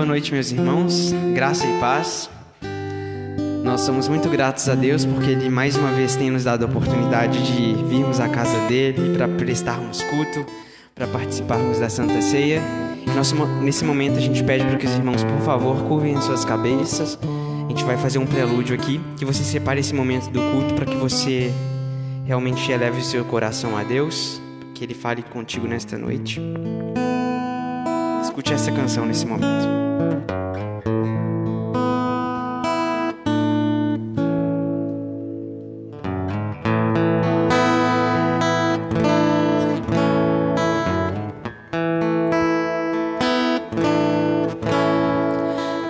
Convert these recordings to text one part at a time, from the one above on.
Boa noite, meus irmãos, graça e paz. Nós somos muito gratos a Deus porque Ele mais uma vez tem nos dado a oportunidade de virmos à casa dEle para prestarmos culto, para participarmos da Santa Ceia. Nesse momento a gente pede para que os irmãos, por favor, curvem as suas cabeças. A gente vai fazer um prelúdio aqui, que você separe esse momento do culto para que você realmente eleve o seu coração a Deus, que Ele fale contigo nesta noite. Escute essa canção nesse momento.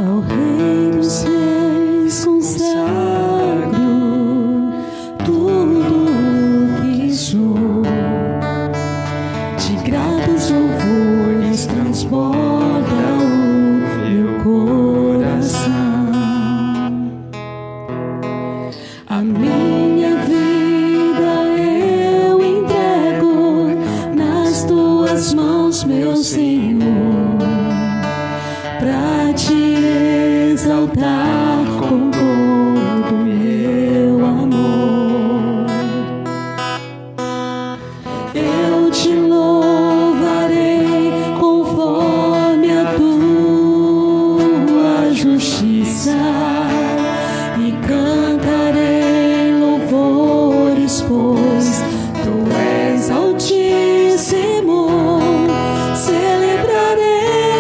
Ao Rei dos Reis consagro tudo o que sou, de gratos louvores transborda o meu coração. A minha vida eu entrego nas tuas mãos, meu Senhor, pra te exaltar com todo meu amor. Eu te louvarei conforme a tua justiça e cantarei louvores, pois tu és altíssimo. Celebrarei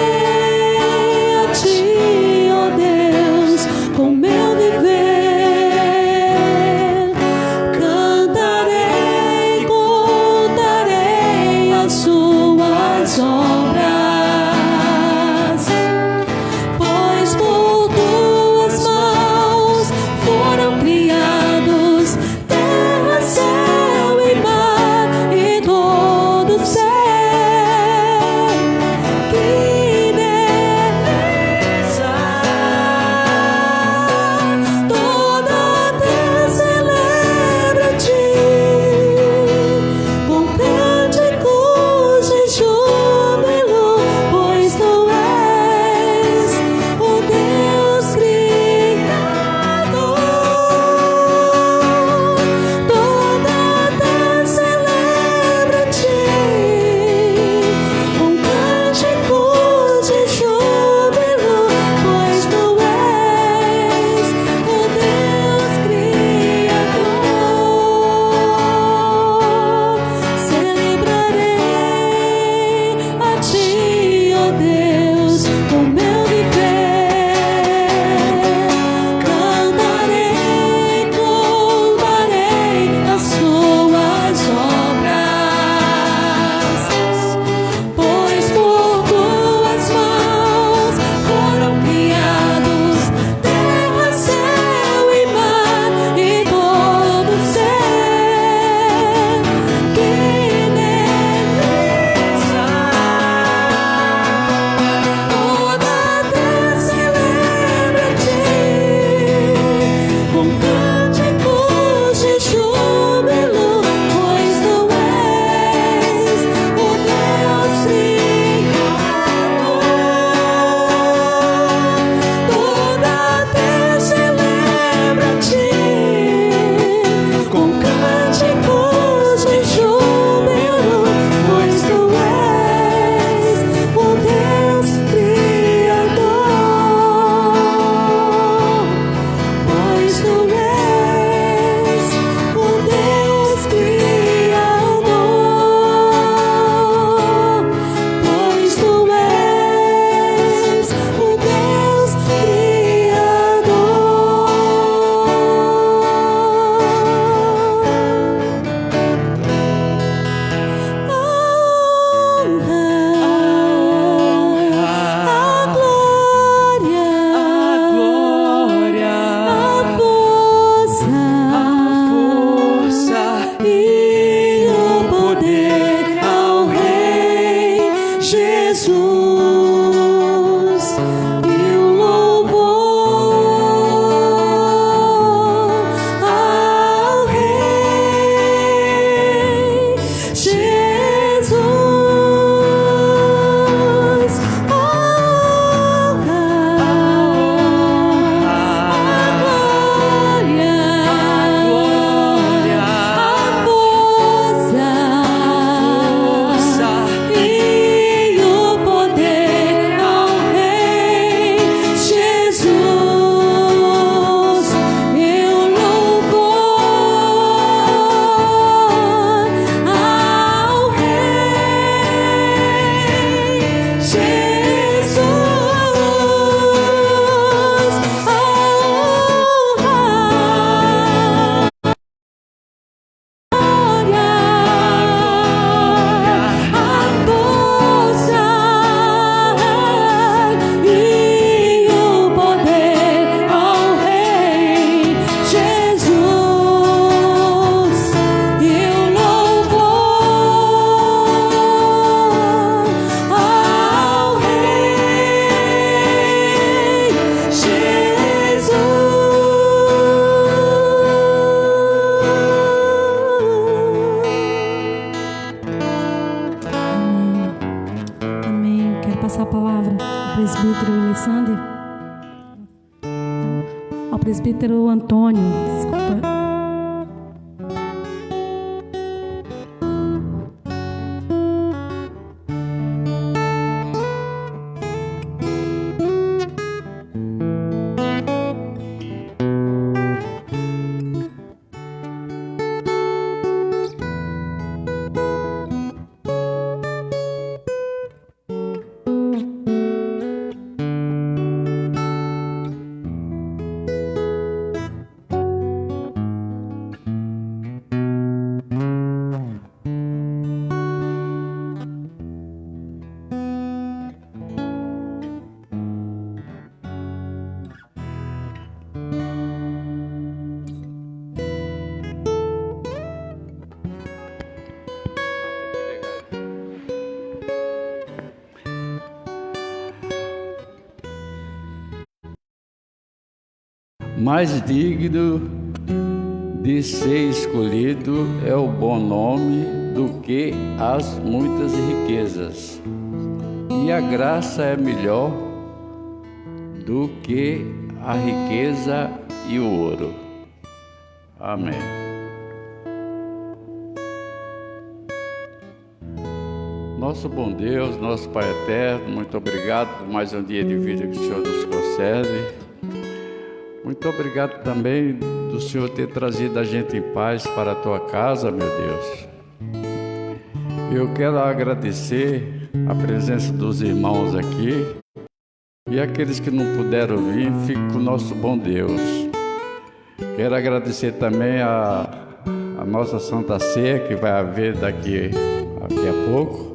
passar a palavra ao presbítero Alexandre, ao presbítero Antônio, desculpa. Mais digno de ser escolhido é o bom nome do que as muitas riquezas, e a graça é melhor do que a riqueza e o ouro. Amém. Nosso bom Deus, nosso Pai eterno, muito obrigado por mais um dia de vida que o Senhor nos concede. Muito obrigado também do Senhor ter trazido a gente em paz para a tua casa, meu Deus. Eu quero agradecer a presença dos irmãos aqui e aqueles que não puderam vir, fique com o nosso bom Deus. Quero agradecer também a nossa Santa Ceia que vai haver daqui a pouco.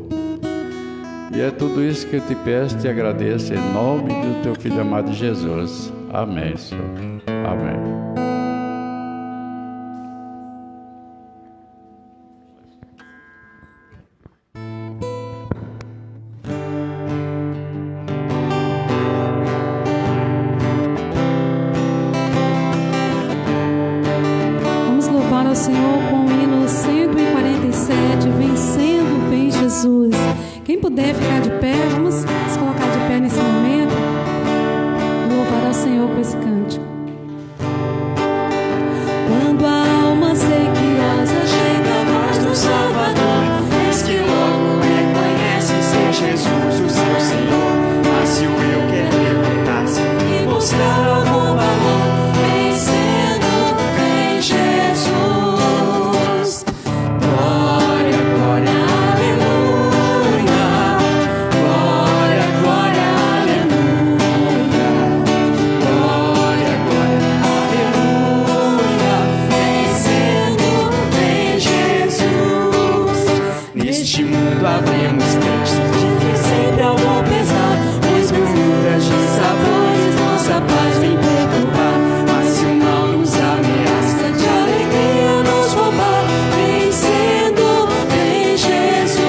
E é tudo isso que eu te peço e te agradeço em nome do teu Filho amado Jesus. Amém, Senhor. Amém. Vamos louvar ao Senhor com o hino 147, Vencendo, vem Jesus. Quem puder ficar de pé, vamos se colocar de pé nesse momento e louvar ao Senhor com esse cântico. Quando a alma sequiosa chega à voz do Salvador, eis que logo reconhece ser Jesus o seu Senhor. Mas se o eu quer levantar-se e mostrar algum valor, vencendo, vem Jesus. Glória, glória, aleluia. Glória, glória, aleluia. Glória, glória, aleluia. Vencendo, vem Jesus. Neste mundo havemos textos de que sempre algum pesar, pois misturas de sabores nossa paz vem perturbar. Mas se o mal nos ameaça, de alegria nos roubar, vencendo, vem Jesus.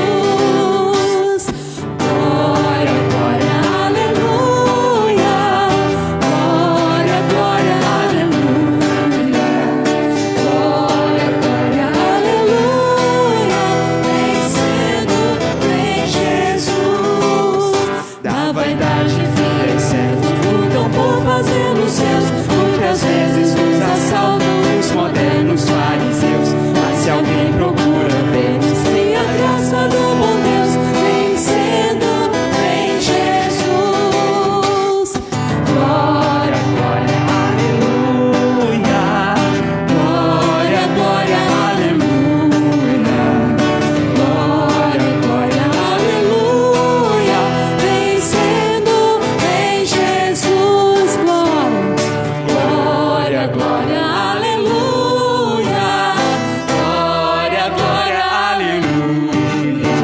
Glória, glória, aleluia. Glória, glória, aleluia. Glória, glória, aleluia. Vencendo, vem Jesus. Da vaidade fiéis servos lutam por fazer os seus, muitas vezes nos assaltam os modernos fariseus. Mas se alguém procura ver-nos, tem a graça do bom Deus. Vencendo, vem Jesus. Glória, glória, aleluia. Glória, glória, aleluia. Glória, glória, aleluia. Vencendo, vem Jesus. Glória, glória, glória, aleluia. Glória, glória, aleluia.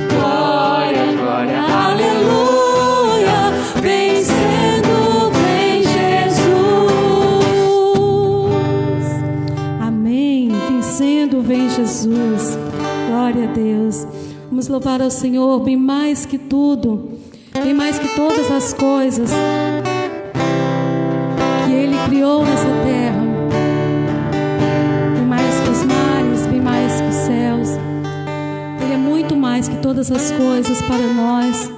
Glória, glória, aleluia. Vencendo, vem Jesus. Amém. Vencendo, vem Jesus. Glória a Deus. Vamos louvar ao Senhor bem mais que tudo, bem mais que todas as coisas que Ele criou nessa terra. Bem mais que os mares, bem mais que os céus. Ele é muito mais que todas as coisas para nós.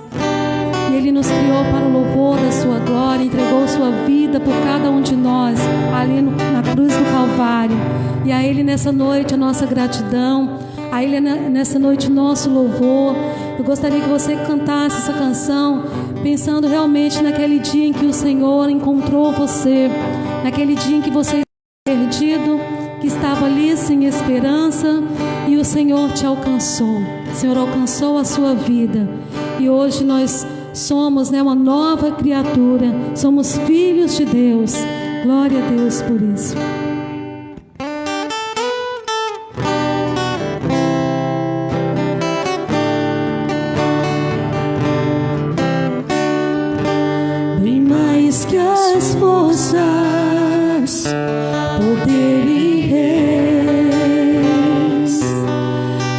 nos criou para o louvor da sua glória, entregou sua vida por cada um de nós, ali na cruz do Calvário. E a Ele nessa noite a nossa gratidão, a Ele nessa noite o nosso louvor. Eu gostaria que você cantasse essa canção pensando realmente naquele dia em que o Senhor encontrou você, naquele dia em que você estava perdido, que estava ali sem esperança, e o Senhor te alcançou. O Senhor alcançou a sua vida. E hoje nós somos, uma nova criatura, somos filhos de Deus. Glória a Deus por isso. Bem mais que as forças, poder e reis,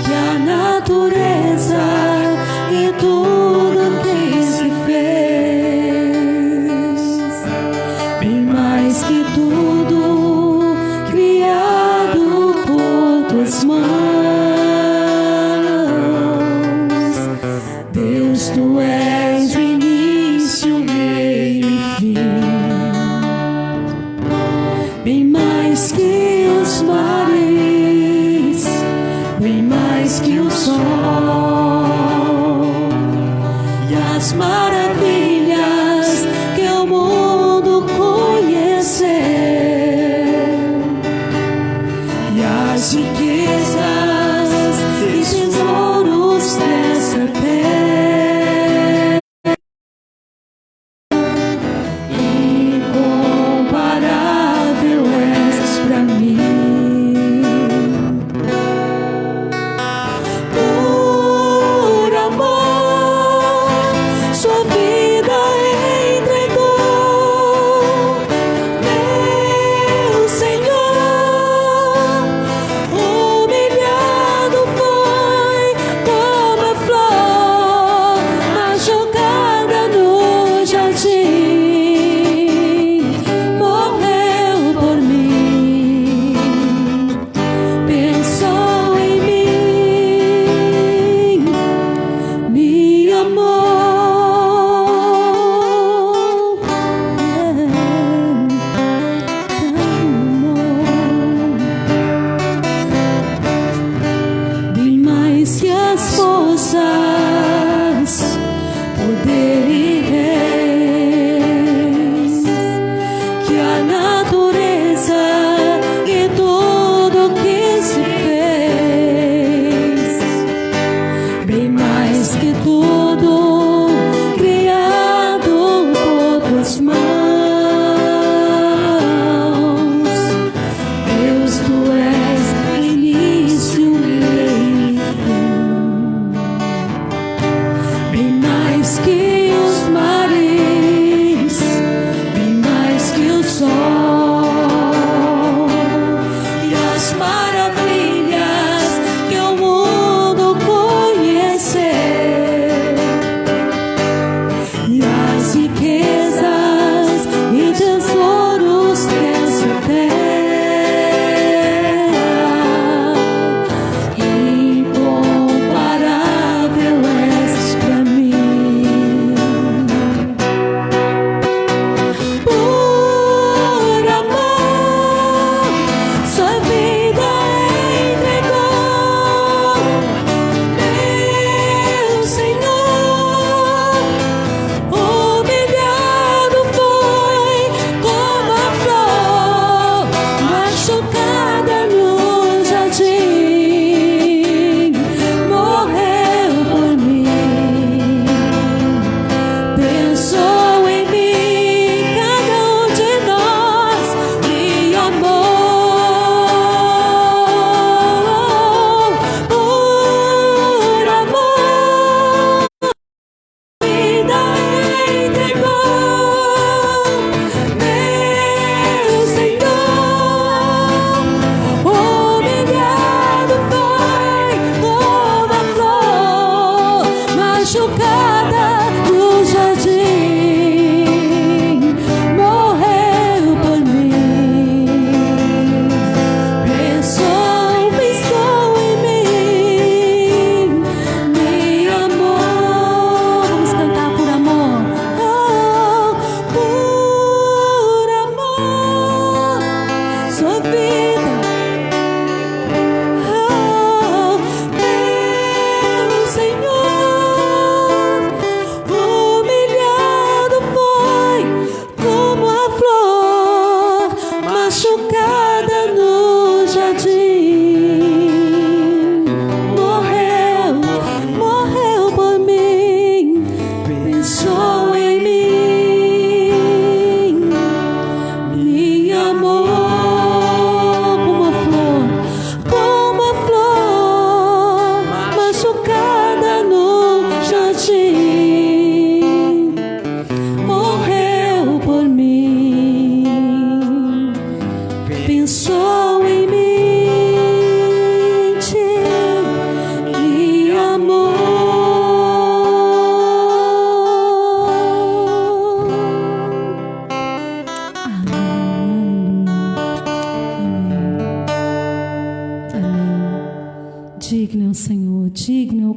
que a natureza e tudo que se fez, bem mais que tudo criado por tuas mãos. Deus, tu és o início, meio e fim. Bem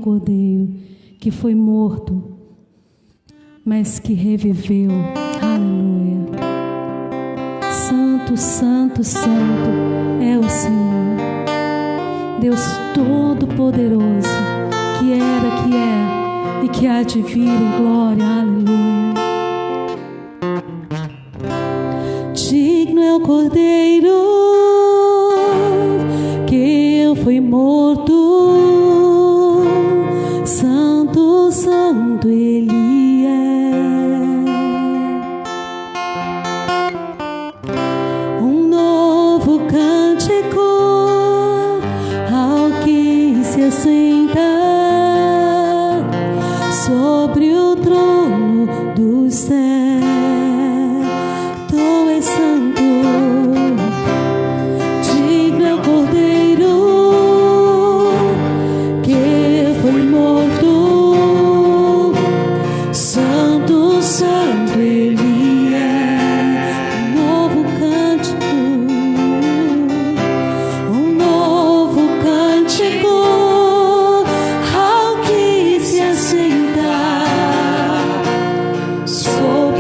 Cordeiro que foi morto, mas que reviveu. Aleluia. Santo, santo, santo é o Senhor, Deus Todo-Poderoso, que era, que é e que há de vir em glória. Aleluia. Digno é o Cordeiro que foi morto, santo, santo Ele é. Um novo cântico ao que se assenta sobre o trono do céu. Tu és santo, digno é o Cordeiro que foi morto, santo, santo Ele é. Um novo cântico ao que se assenta sobre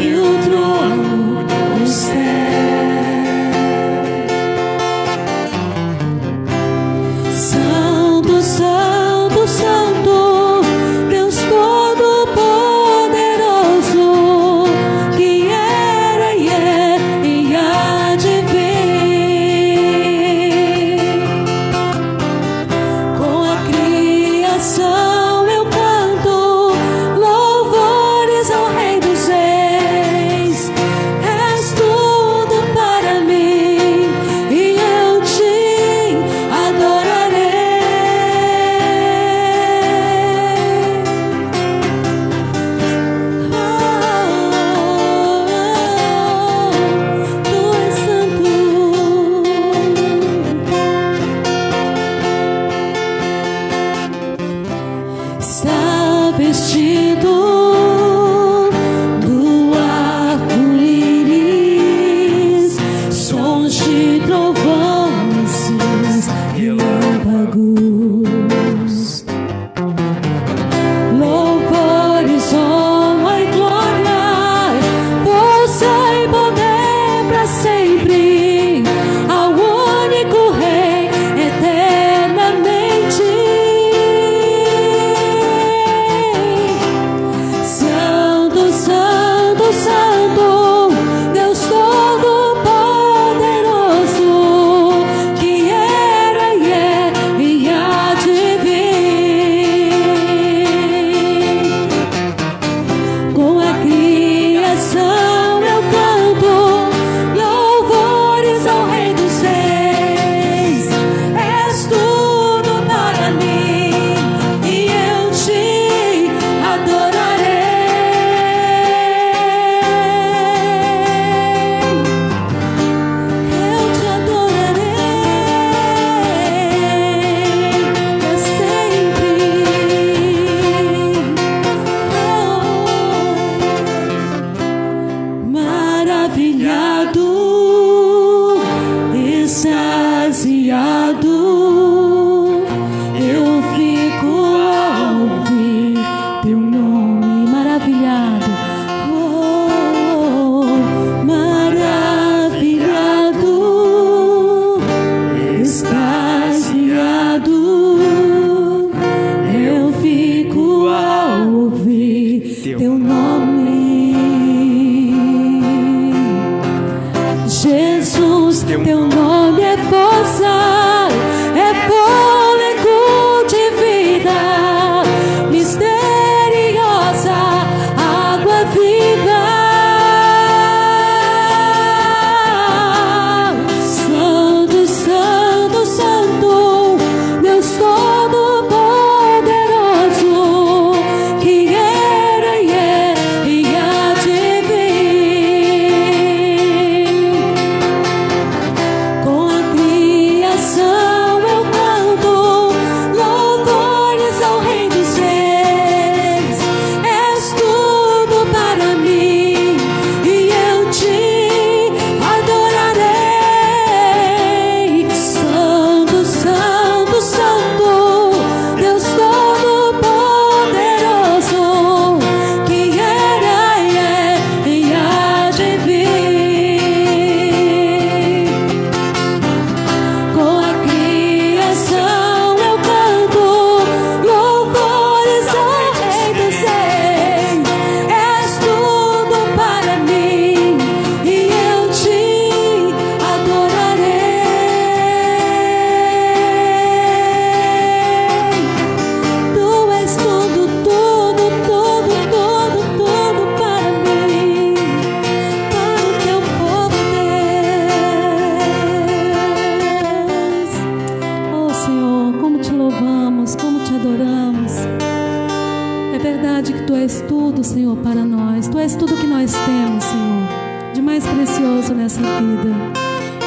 nós. Tu és tudo que nós temos, Senhor, de mais precioso nessa vida.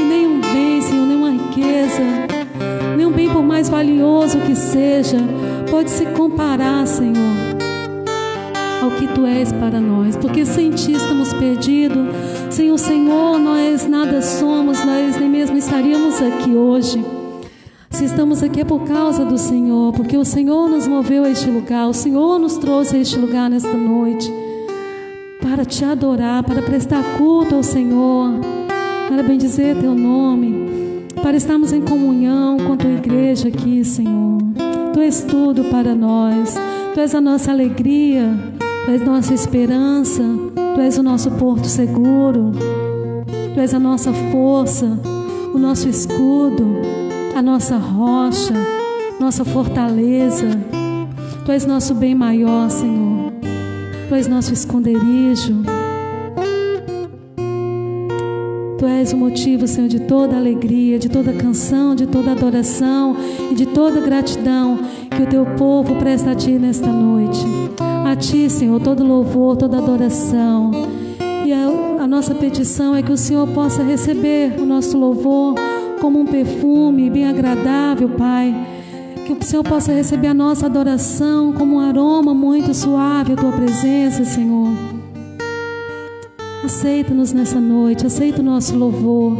E nenhum bem, Senhor, nenhuma riqueza, nenhum bem por mais valioso que seja, pode se comparar, Senhor, ao que Tu és para nós, porque sem Ti estamos perdidos. Sem o Senhor nós nada somos, nós nem mesmo estaríamos aqui hoje. Se estamos aqui é por causa do Senhor, porque o Senhor nos moveu a este lugar, o Senhor nos trouxe a este lugar nesta noite, para Te adorar, para prestar culto ao Senhor, para bendizer Teu nome, para estarmos em comunhão com a Tua igreja aqui, Senhor. Tu és tudo para nós, Tu és a nossa alegria, Tu és nossa esperança, Tu és o nosso porto seguro, Tu és a nossa força, o nosso escudo, a nossa rocha, nossa fortaleza. Tu és nosso bem maior, Senhor. Tu és nosso esconderijo. Tu és o motivo, Senhor, de toda alegria, de toda canção, de toda adoração e de toda gratidão que o Teu povo presta a Ti nesta noite. A Ti, Senhor, todo louvor, toda adoração. E a nossa petição é que o Senhor possa receber o nosso louvor como um perfume bem agradável, Pai. Que o Senhor possa receber a nossa adoração como um aroma muito suave à Tua presença, Senhor. Aceita-nos nessa noite, aceita o nosso louvor.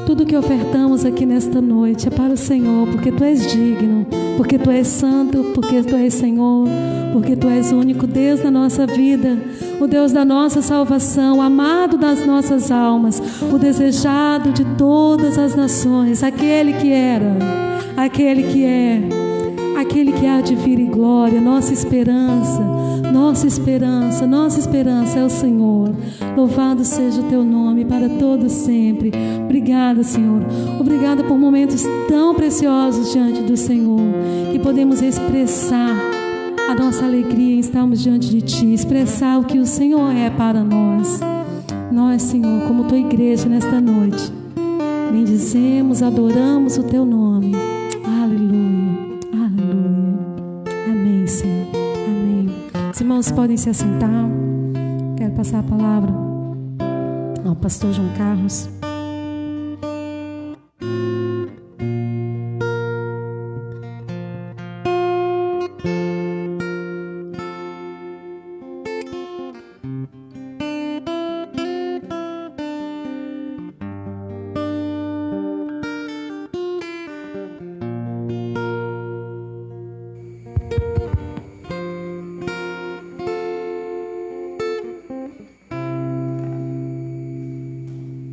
Tudo que ofertamos aqui nesta noite é para o Senhor, porque Tu és digno, porque Tu és santo, porque Tu és Senhor, porque Tu és o único Deus da nossa vida, o Deus da nossa salvação, o amado das nossas almas, o desejado de todas as nações, aquele que era, aquele que é, aquele que há de vir em glória. Nossa esperança, nossa esperança, nossa esperança é o Senhor. Louvado seja o Teu nome para todos sempre. Obrigada, Senhor. Obrigada por momentos tão preciosos diante do Senhor, que podemos expressar a nossa alegria em estarmos diante de Ti, expressar o que o Senhor é para nós. Nós, Senhor, como Tua igreja nesta noite, bendizemos, adoramos o Teu nome. Aleluia, aleluia. Amém, Senhor. Amém. Os irmãos podem se assentar. Quero passar a palavra ao pastor João Carlos.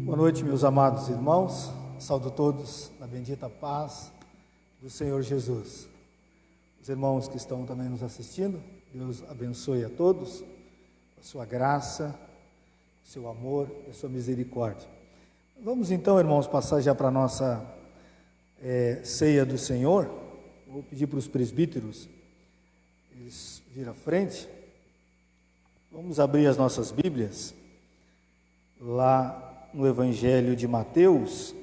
Boa noite, meus amados irmãos. Saúdo todos na bendita paz do Senhor Jesus. Os irmãos que estão também nos assistindo, Deus abençoe a todos, a sua graça, o seu amor e a sua misericórdia. Vamos então, irmãos, passar já para a nossa ceia do Senhor. Vou pedir para os presbíteros eles vir à frente. Vamos abrir as nossas Bíblias lá no Evangelho de Mateus,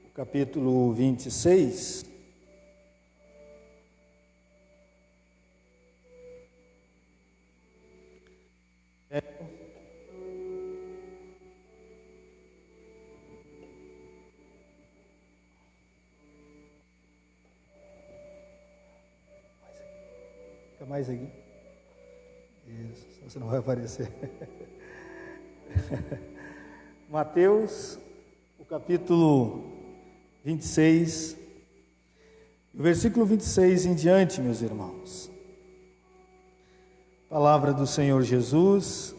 o capítulo 26. Fica mais aqui. Isso, senão você não vai aparecer. Mateus, o capítulo 26, o versículo 26 em diante, meus irmãos. Palavra do Senhor Jesus,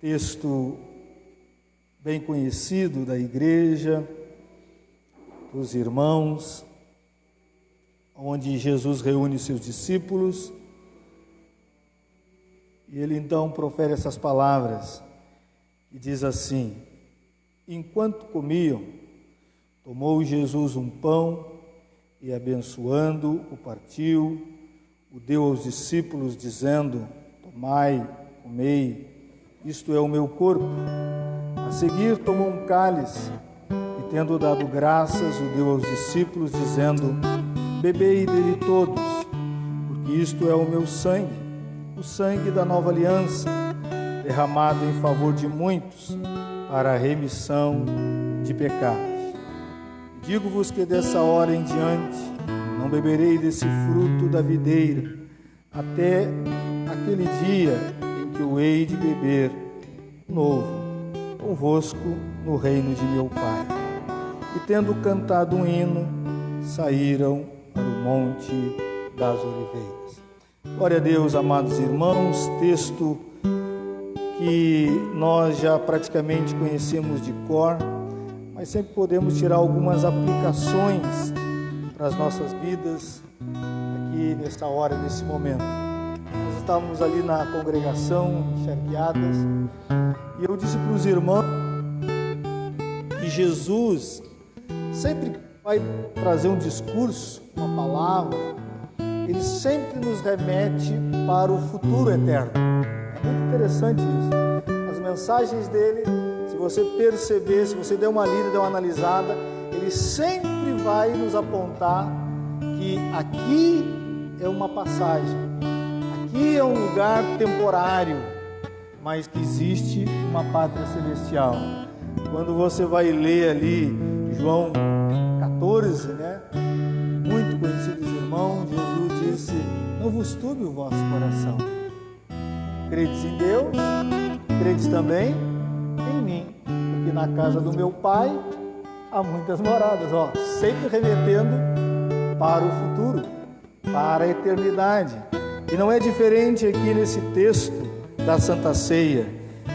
texto bem conhecido da igreja, dos irmãos, onde Jesus reúne seus discípulos, e ele então profere essas palavras. E diz assim: enquanto comiam, tomou Jesus um pão e, abençoando, o partiu, o deu aos discípulos, dizendo: tomai, comei, isto é o meu corpo. A seguir tomou um cálice e, tendo dado graças, o deu aos discípulos, dizendo: bebei dele todos, porque isto é o meu sangue, o sangue da nova aliança, derramado em favor de muitos para a remissão de pecados. Digo-vos que dessa hora em diante não beberei desse fruto da videira, até aquele dia em que o hei de beber novo convosco no reino de meu Pai. E tendo cantado um hino, saíram para o Monte das Oliveiras. Glória a Deus, amados irmãos, texto que nós já praticamente conhecemos de cor, mas sempre podemos tirar algumas aplicações para as nossas vidas aqui nesta hora, nesse momento. Nós estávamos ali na congregação, encharqueadas, e eu disse para os irmãos que Jesus sempre vai trazer um discurso, uma palavra, ele sempre nos remete para o futuro eterno. É muito interessante isso. As mensagens dele, se você perceber, se você der uma lida, der uma analisada, ele sempre vai nos apontar que aqui é uma passagem, aqui é um lugar temporário, mas que existe uma pátria celestial. Quando você vai ler ali João 14, né? Muito conhecidos irmãos, Jesus disse: não vos turbe o vosso coração. Credes em Deus, credes também em mim, porque na casa do meu Pai há muitas moradas. Ó, sempre remetendo para o futuro, para a eternidade. E não é diferente aqui nesse texto da Santa Ceia.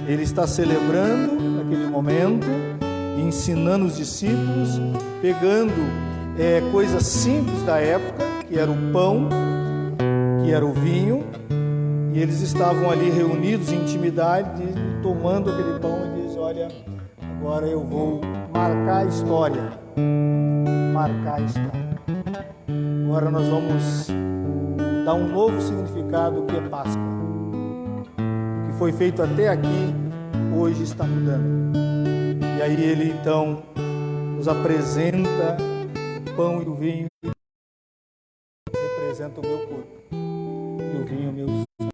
Ele está celebrando naquele momento, ensinando os discípulos, pegando coisas simples da época, que era o pão, que era o vinho, e eles estavam ali reunidos em intimidade, tomando aquele pão, e diz: olha, agora eu vou marcar a história. Marcar a história. Agora nós vamos dar um novo significado, que é Páscoa. O que foi feito até aqui, hoje está mudando. E aí ele então nos apresenta o pão e o vinho, que representa o meu corpo, e o vinho o meu sangue.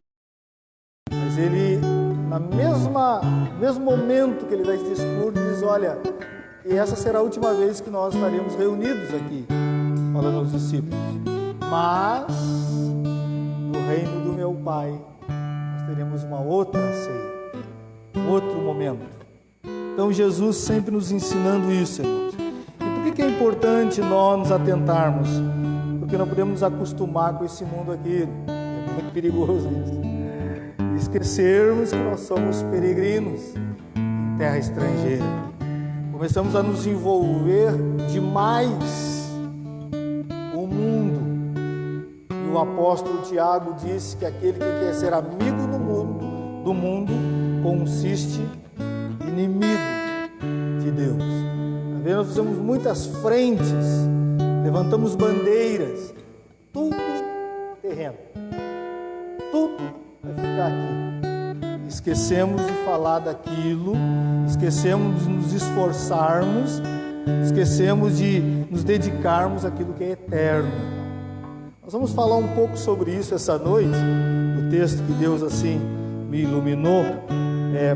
Mas ele, no mesmo momento que ele dá esse discurso, diz: olha, e essa será a última vez que nós estaremos reunidos aqui, falando aos discípulos. Mas no reino do meu Pai nós teremos uma outra ceia, outro momento. Então Jesus sempre nos ensinando isso, irmãos. E por que é importante nós nos atentarmos? Porque não podemos nos acostumar com esse mundo aqui. É muito perigoso isso. E esquecermos que nós somos peregrinos em terra estrangeira. Começamos a nos envolver demais com o mundo. E o apóstolo Tiago disse que aquele que quer ser amigo do mundo consiste inimigo de Deus. Nós fizemos muitas frentes, levantamos bandeiras, tudo terreno, tudo vai ficar aqui. Esquecemos de falar daquilo, esquecemos de nos esforçarmos, esquecemos de nos dedicarmos àquilo que é eterno. Nós vamos falar um pouco sobre isso essa noite, no texto que Deus assim me iluminou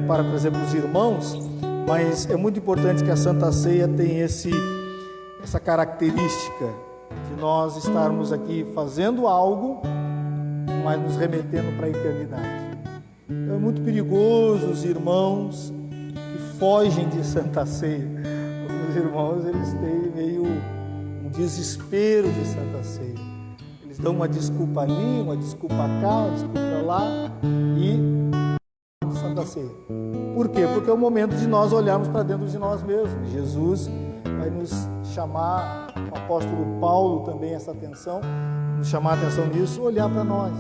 para trazer para os irmãos, mas é muito importante que a Santa Ceia tenha essa característica de nós estarmos aqui fazendo algo, mas nos remetendo para a eternidade. Então é muito perigoso os irmãos que fogem de Santa Ceia. Os irmãos, eles têm meio um desespero de Santa Ceia. Eles dão uma desculpa ali, uma desculpa cá, uma desculpa lá e Santa Ceia. Por quê? Porque é o momento de nós olharmos para dentro de nós mesmos. Jesus vai nos chamar, o apóstolo Paulo também, essa atenção, nos chamar a atenção nisso, olhar para nós.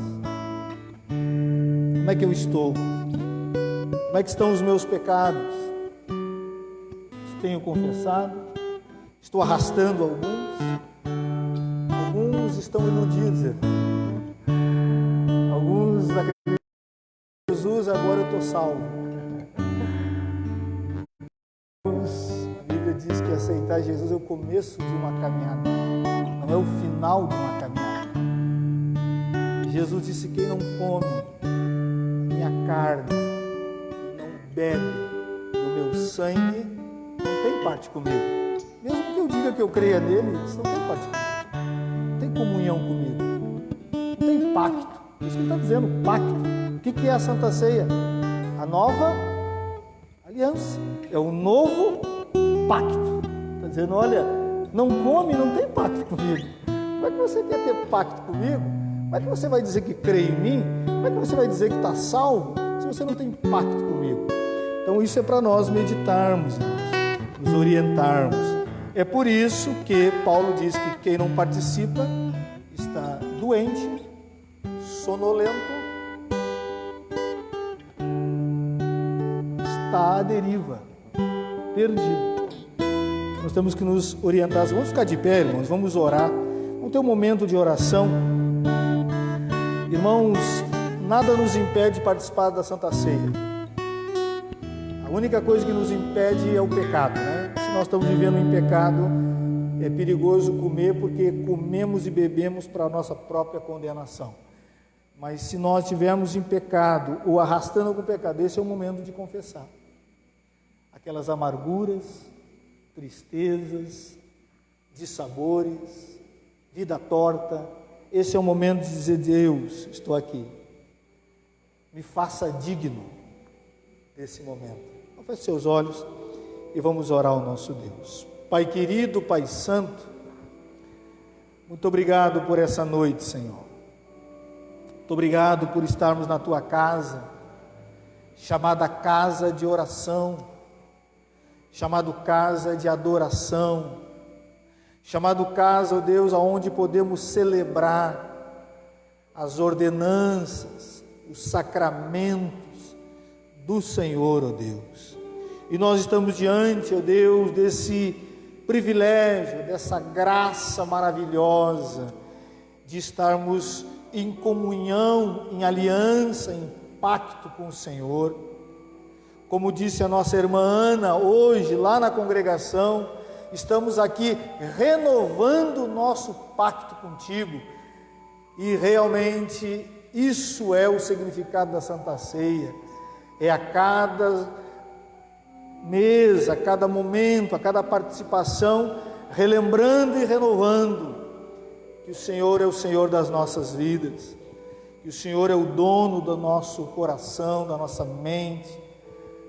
Como é que eu estou? Como é que estão os meus pecados? Tenho confessado? Estou arrastando alguns? Alguns estão iludidos. Alguns acreditam em Jesus, agora eu estou salvo. A Bíblia diz que aceitar Jesus é o começo de uma caminhada, não é o final de uma caminhada. Jesus disse: quem não come minha carne e não bebe do meu sangue, não tem parte comigo. Mesmo que eu diga que eu creia nele, isso não tem parte comigo. Não tem comunhão comigo. Não tem pacto. Isso que ele está dizendo, pacto. O que é a Santa Ceia? A nova aliança. É o novo pacto. Está dizendo, olha, não come, não tem pacto comigo. Como é que você quer ter pacto comigo? Como é que você vai dizer que crê em mim? Como é que você vai dizer que está salvo se você não tem pacto comigo? Então isso é para nós meditarmos, nos orientarmos. É por isso que Paulo diz que quem não participa está doente, sonolento, está à deriva, perdido. Nós temos que nos orientar. Vamos ficar de pé, irmãos, vamos orar. Vamos ter um momento de oração. Irmãos, nada nos impede de participar da Santa Ceia. A única coisa que nos impede é o pecado, né? Se nós estamos vivendo em pecado, é perigoso comer, porque comemos e bebemos para a nossa própria condenação. Mas se nós estivermos em pecado ou arrastando algum pecado, esse é o momento de confessar. Aquelas amarguras, tristezas, dissabores, vida torta. Esse é o momento de dizer: Deus, estou aqui. Me faça digno desse momento. Feche seus olhos e vamos orar ao nosso Deus. Pai querido, Pai santo, muito obrigado por essa noite, Senhor. Muito obrigado por estarmos na Tua casa, chamada casa de oração, chamado casa de adoração, chamado casa, ó Deus, aonde podemos celebrar as ordenanças, os sacramentos do Senhor, ó Deus. E nós estamos diante, ó Deus, desse privilégio, dessa graça maravilhosa de estarmos em comunhão, em aliança, em pacto com o Senhor. Como disse a nossa irmã Ana hoje, lá na congregação, estamos aqui renovando o nosso pacto contigo, e realmente isso é o significado da Santa Ceia. É a cada mês, a cada momento, a cada participação, relembrando e renovando que o Senhor é o Senhor das nossas vidas, que o Senhor é o dono do nosso coração, da nossa mente,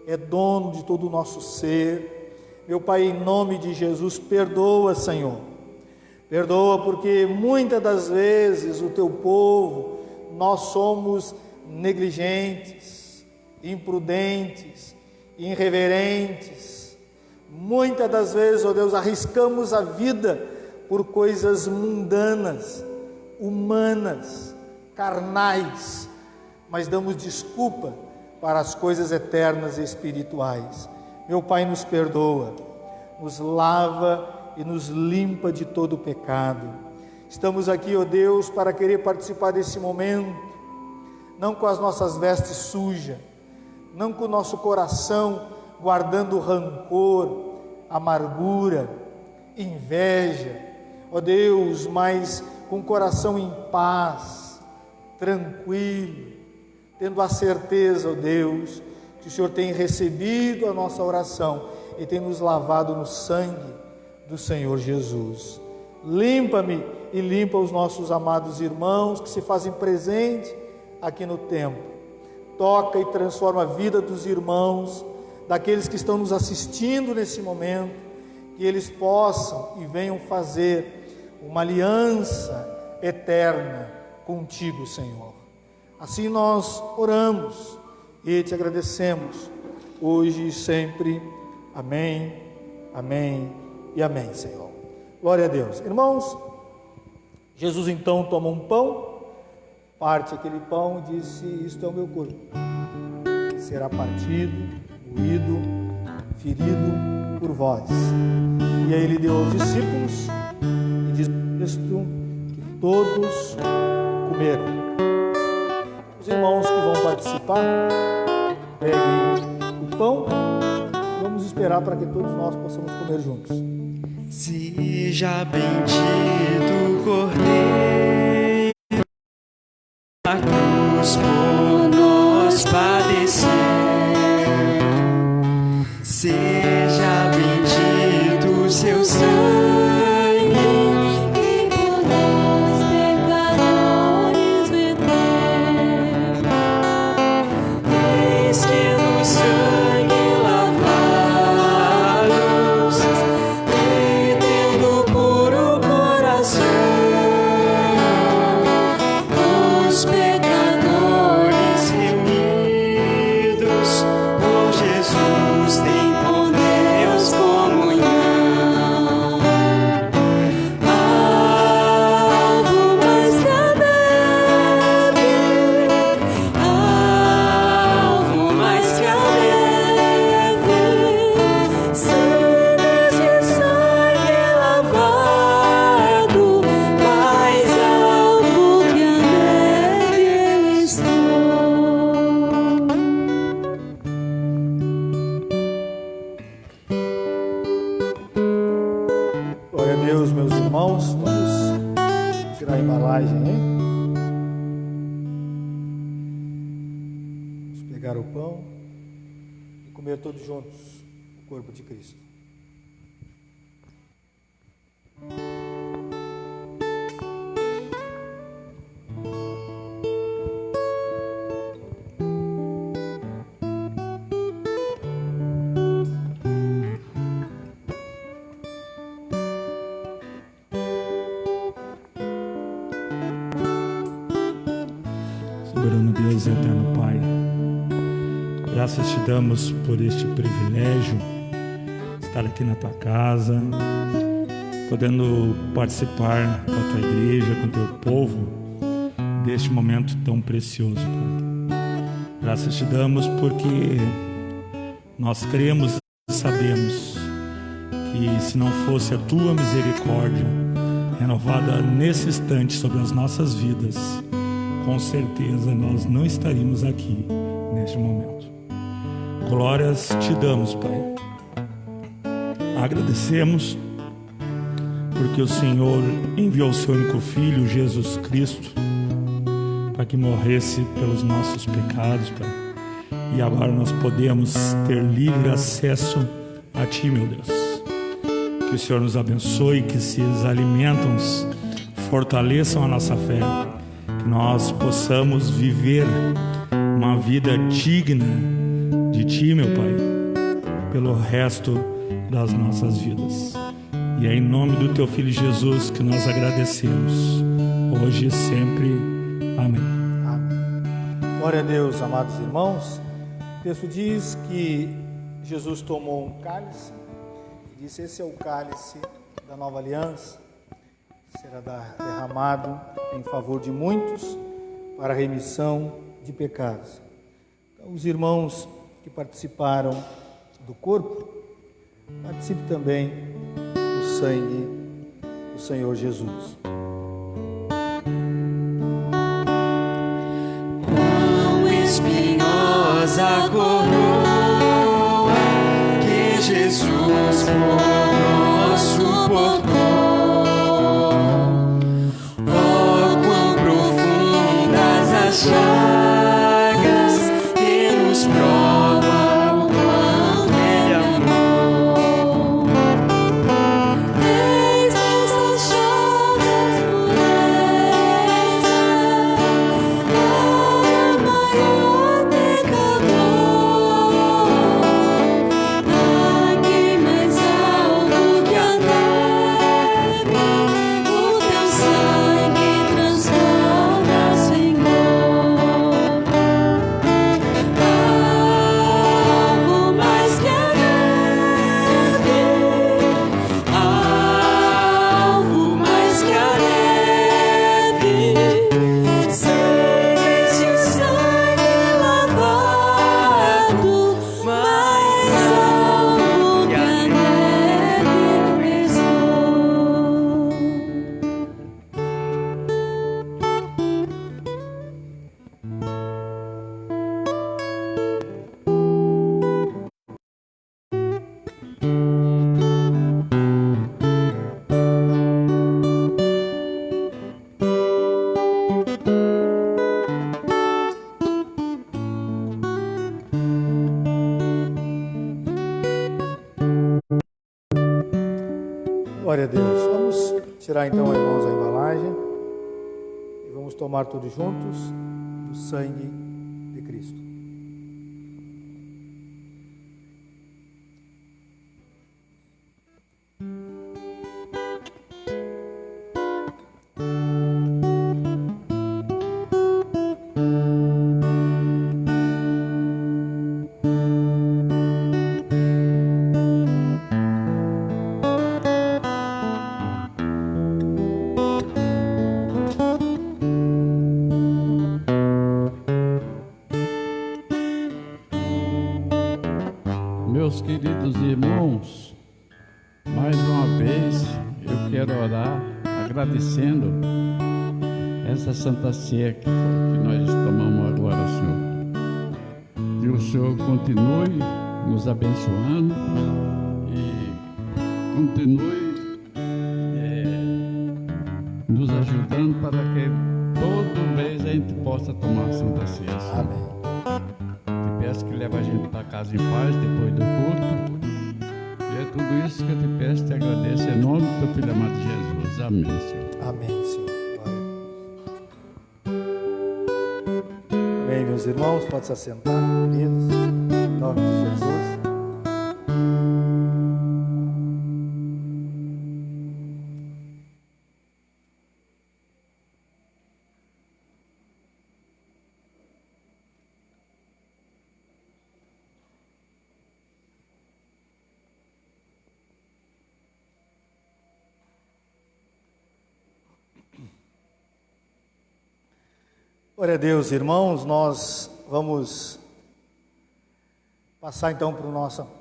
é dono de todo o nosso ser. Meu Pai, em nome de Jesus, perdoa, Senhor, perdoa, porque muitas das vezes o Teu povo, nós somos negligentes, imprudentes, irreverentes. Muitas das vezes, ó Deus, arriscamos a vida por coisas mundanas, humanas, carnais, mas damos desculpa para as coisas eternas e espirituais. Meu Pai, nos perdoa, nos lava e nos limpa de todo o pecado. Estamos aqui, ó Deus, para querer participar desse momento, não com as nossas vestes sujas, não com o nosso coração guardando rancor, amargura, inveja, ó Deus, mas com o coração em paz, tranquilo, tendo a certeza, ó Deus, que o Senhor tem recebido a nossa oração e tem nos lavado no sangue do Senhor Jesus. Limpa-me e limpa os nossos amados irmãos que se fazem presente aqui no templo. Toca e transforma a vida dos irmãos, daqueles que estão nos assistindo nesse momento, que eles possam e venham fazer uma aliança eterna contigo, Senhor. Assim nós oramos e te agradecemos, hoje e sempre. Amém, amém e amém, Senhor. Glória a Deus. Irmãos, Jesus então toma um pão, parte aquele pão e disse: isto é o meu corpo, será partido, moído, ferido por vós. E aí ele deu aos discípulos e diz o texto que todos comeram. Os irmãos que vão participar, peguem o pão, vamos esperar para que todos nós possamos comer juntos. Seja bendito, Cordeiro, a cruz por nós, Pai. pão e comer todos juntos o corpo de Cristo. Soberano Deus e eterno Pai, graças te damos por este privilégio de estar aqui na tua casa, podendo participar com a tua igreja, com o teu povo, deste momento tão precioso, Pai. Graças te damos porque nós cremos e sabemos que se não fosse a tua misericórdia renovada nesse instante sobre as nossas vidas, com certeza nós não estaríamos aqui neste momento. Glórias te damos, Pai. Agradecemos porque o Senhor enviou o seu único Filho, Jesus Cristo, para que morresse pelos nossos pecados, Pai. E agora nós podemos ter livre acesso a Ti, meu Deus. Que o Senhor nos abençoe, que esses alimentos fortaleçam a nossa fé, que nós possamos viver uma vida digna de Ti, meu Pai, pelo resto das nossas vidas. E é em nome do Teu Filho Jesus que nós agradecemos, hoje e sempre. Amém. Amém. Glória a Deus, amados irmãos. O texto diz que Jesus tomou um cálice e disse: esse é o cálice da nova aliança, será derramado em favor de muitos para a remissão de pecados. Então, os irmãos que participaram do corpo, participem também do sangue do Senhor Jesus. Quão espinhosa a coroa que Jesus por nós suportou. Chagas que nos provam quanto Ele amou. Eis nessas chagas pureza, para o maior pecador. Aqui mais alto que a neve, o teu sangue transborda, Senhor. Glória a Deus. Vamos tirar então, irmãos, a embalagem e vamos tomar todos juntos do sangue de Cristo. Meus queridos irmãos, mais uma vez eu quero orar agradecendo essa Santa Ceia que nós tomamos agora, Senhor. Que o Senhor continue nos abençoando e continue nos ajudando para que todo mês a gente possa tomar a Santa Ceia, Senhor. Amém. Te promessa que leva a gente para casa em paz depois do culto. E é tudo isso que eu te peço e te agradeço em nome do teu filho amado Jesus. Amém, Senhor. Amém, Senhor. Amém, meus irmãos, pode se assentar, queridos, em nome de Jesus. Glória a Deus, irmãos, nós vamos passar então para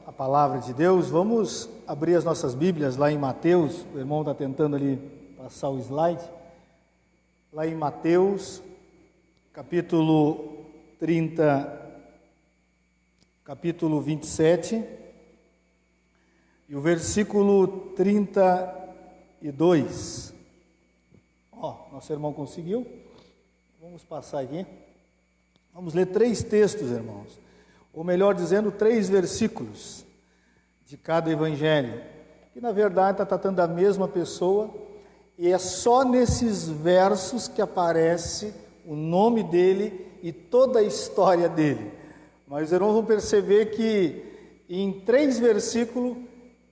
a palavra de Deus. Vamos abrir as nossas Bíblias lá em Mateus. O irmão está tentando ali passar o slide. Lá em Mateus, capítulo 27, e o versículo 32. Nosso irmão conseguiu. Vamos passar aqui. Vamos ler 3 textos, irmãos. Ou melhor dizendo, 3 versículos de cada evangelho. Que na verdade está tratando da mesma pessoa. E é só nesses versos que aparece o nome dele e toda a história dele. Mas os irmãos vão perceber que em 3 versículos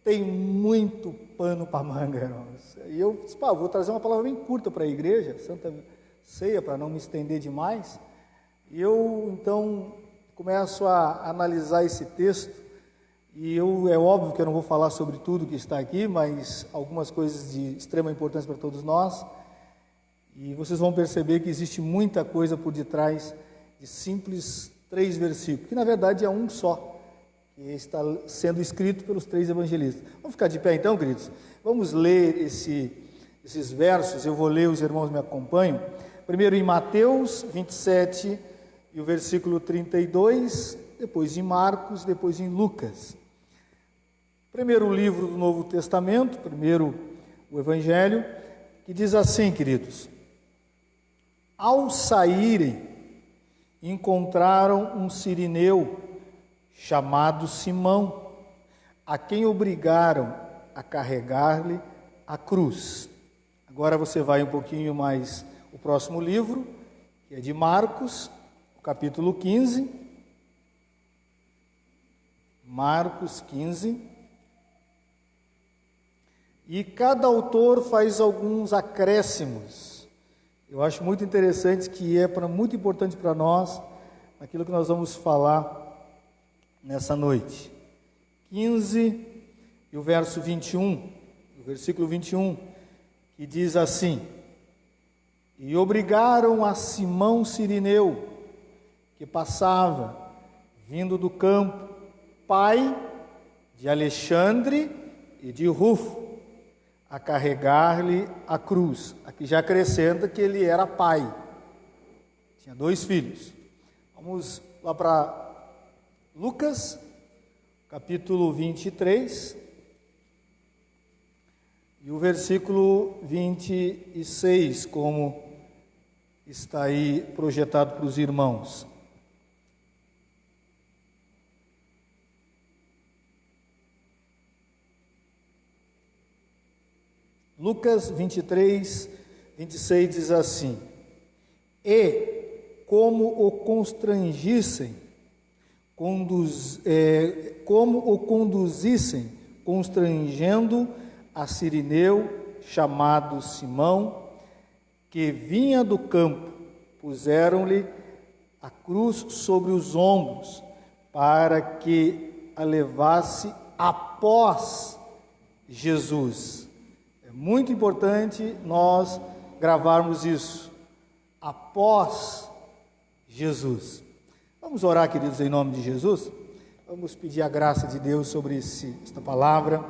tem muito pano para manga, irmãos. E eu disse, vou trazer uma palavra bem curta para a igreja, Santa Ceia, para não me estender demais. E eu então começo a analisar esse texto, e é óbvio que eu não vou falar sobre tudo que está aqui, mas algumas coisas de extrema importância para todos nós, e vocês vão perceber que existe muita coisa por detrás de simples 3 versículos, que na verdade é um só, que está sendo escrito pelos 3 evangelistas. Vamos ficar de pé então, queridos? Vamos ler esses versos, eu vou ler, os irmãos me acompanham. Primeiro em Mateus 27 e o versículo 32, depois em Marcos, depois em Lucas. Primeiro livro do Novo Testamento, primeiro o Evangelho, que diz assim, queridos: ao saírem, encontraram um sirineu chamado Simão, a quem obrigaram a carregar-lhe a cruz. Agora você vai um pouquinho mais o próximo livro, que é de Marcos, capítulo 15. Marcos 15. E cada autor faz alguns acréscimos. Eu acho muito interessante, que é muito importante para nós, aquilo que nós vamos falar nessa noite. 15 e o verso 21, o versículo 21, que diz assim: e obrigaram a Simão Sirineu, que passava, vindo do campo, pai de Alexandre e de Rufo, a carregar-lhe a cruz. Aqui já acrescenta que ele era pai, tinha 2 filhos. Vamos lá para Lucas, capítulo 23, e o versículo 26, como está aí projetado para os irmãos. Lucas 23, 26 diz assim: e como o conduzissem, constrangendo a sirineu chamado Simão, que vinha do campo, puseram-lhe a cruz sobre os ombros, para que a levasse após Jesus. É muito importante nós gravarmos isso, após Jesus. Vamos orar, queridos, em nome de Jesus. Vamos pedir a graça de Deus sobre esta palavra,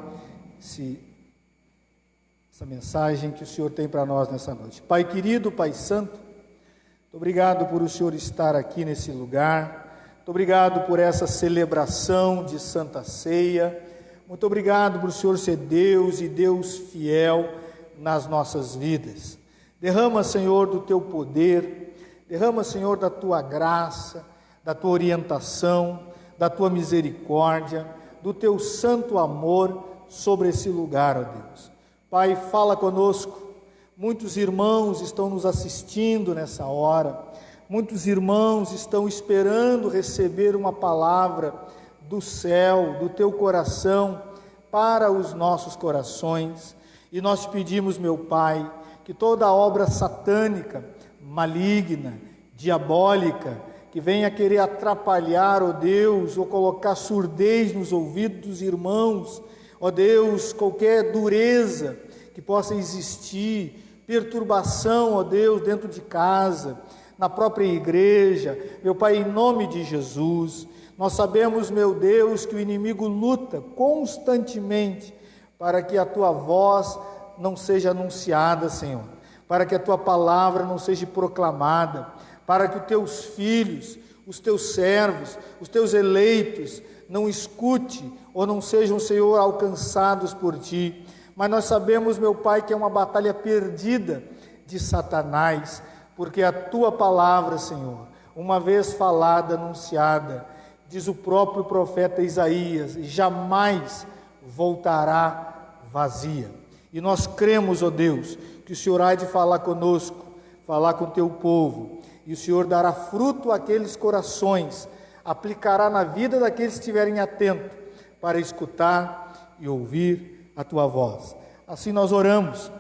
essa mensagem que o Senhor tem para nós nessa noite. Pai querido, Pai santo, muito obrigado por o Senhor estar aqui nesse lugar, muito obrigado por essa celebração de Santa Ceia, muito obrigado por o Senhor ser Deus e Deus fiel nas nossas vidas. Derrama, Senhor, do teu poder, derrama, Senhor, da tua graça, da tua orientação, da tua misericórdia, do teu santo amor sobre esse lugar, ó Deus. Pai, fala conosco. Muitos irmãos estão nos assistindo nessa hora. Muitos irmãos estão esperando receber uma palavra do céu, do teu coração, para os nossos corações. E nós te pedimos, meu Pai, que toda obra satânica, maligna, diabólica, que venha querer atrapalhar, ó Deus, ou colocar surdez nos ouvidos dos irmãos, ó Deus, qualquer dureza que possa existir, perturbação, ó Deus, dentro de casa, na própria igreja, meu Pai, em nome de Jesus, nós sabemos, meu Deus, que o inimigo luta constantemente para que a tua voz não seja anunciada, Senhor, para que a tua palavra não seja proclamada, para que os teus filhos, os teus servos, os teus eleitos não escute ou não sejam, Senhor, alcançados por ti. Mas nós sabemos, meu Pai, que é uma batalha perdida de Satanás, porque a tua palavra, Senhor, uma vez falada, anunciada, diz o próprio profeta Isaías, jamais voltará vazia. E nós cremos, ó Deus, que o Senhor há de falar conosco, falar com o teu povo, e o Senhor dará fruto àqueles corações, aplicará na vida daqueles que estiverem atentos para escutar e ouvir a tua voz. Assim nós oramos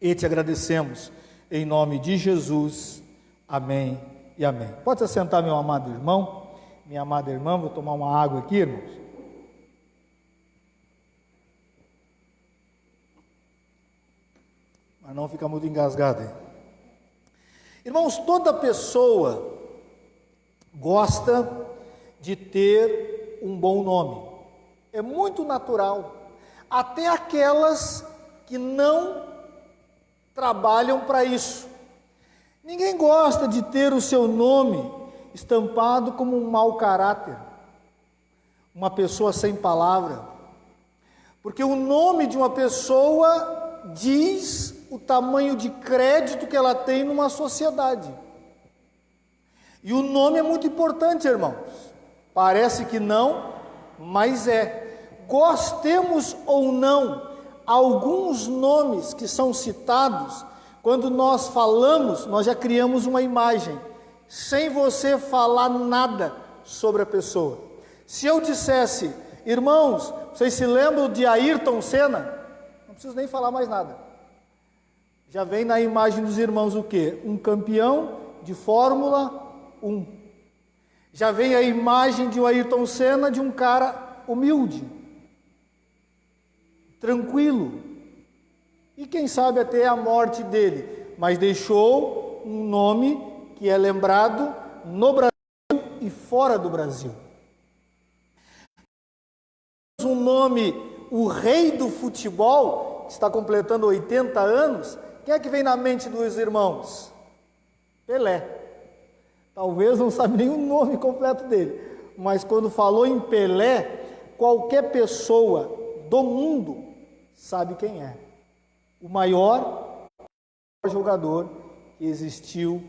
e te agradecemos, em nome de Jesus. Amém e amém. Pode se assentar, meu amado irmão, minha amada irmã. Vou tomar uma água aqui, irmãos. Mas não fica muito engasgado aí. Irmãos, toda pessoa gosta de ter um bom nome. É muito natural. Até aquelas que não trabalham para isso. Ninguém gosta de ter o seu nome estampado como um mau caráter, uma pessoa sem palavra, porque o nome de uma pessoa diz o tamanho de crédito que ela tem numa sociedade. E o nome é muito importante, irmãos. Parece que não, mas é. Gostemos ou não, alguns nomes que são citados, quando nós falamos, nós já criamos uma imagem, sem você falar nada sobre a pessoa. Se eu dissesse, irmãos, vocês se lembram de Ayrton Senna? Não preciso nem falar mais nada. Já vem na imagem dos irmãos o quê? Um campeão de Fórmula 1. Já vem a imagem de Ayrton Senna de um cara humilde, tranquilo, e quem sabe até a morte dele, mas deixou um nome que é lembrado no Brasil e fora do Brasil. Um nome, o rei do futebol, que está completando 80 anos, quem é que vem na mente dos irmãos? Pelé. Talvez não sabe nem o nome completo dele, mas quando falou em Pelé, qualquer pessoa do mundo sabe quem é. O maior jogador que existiu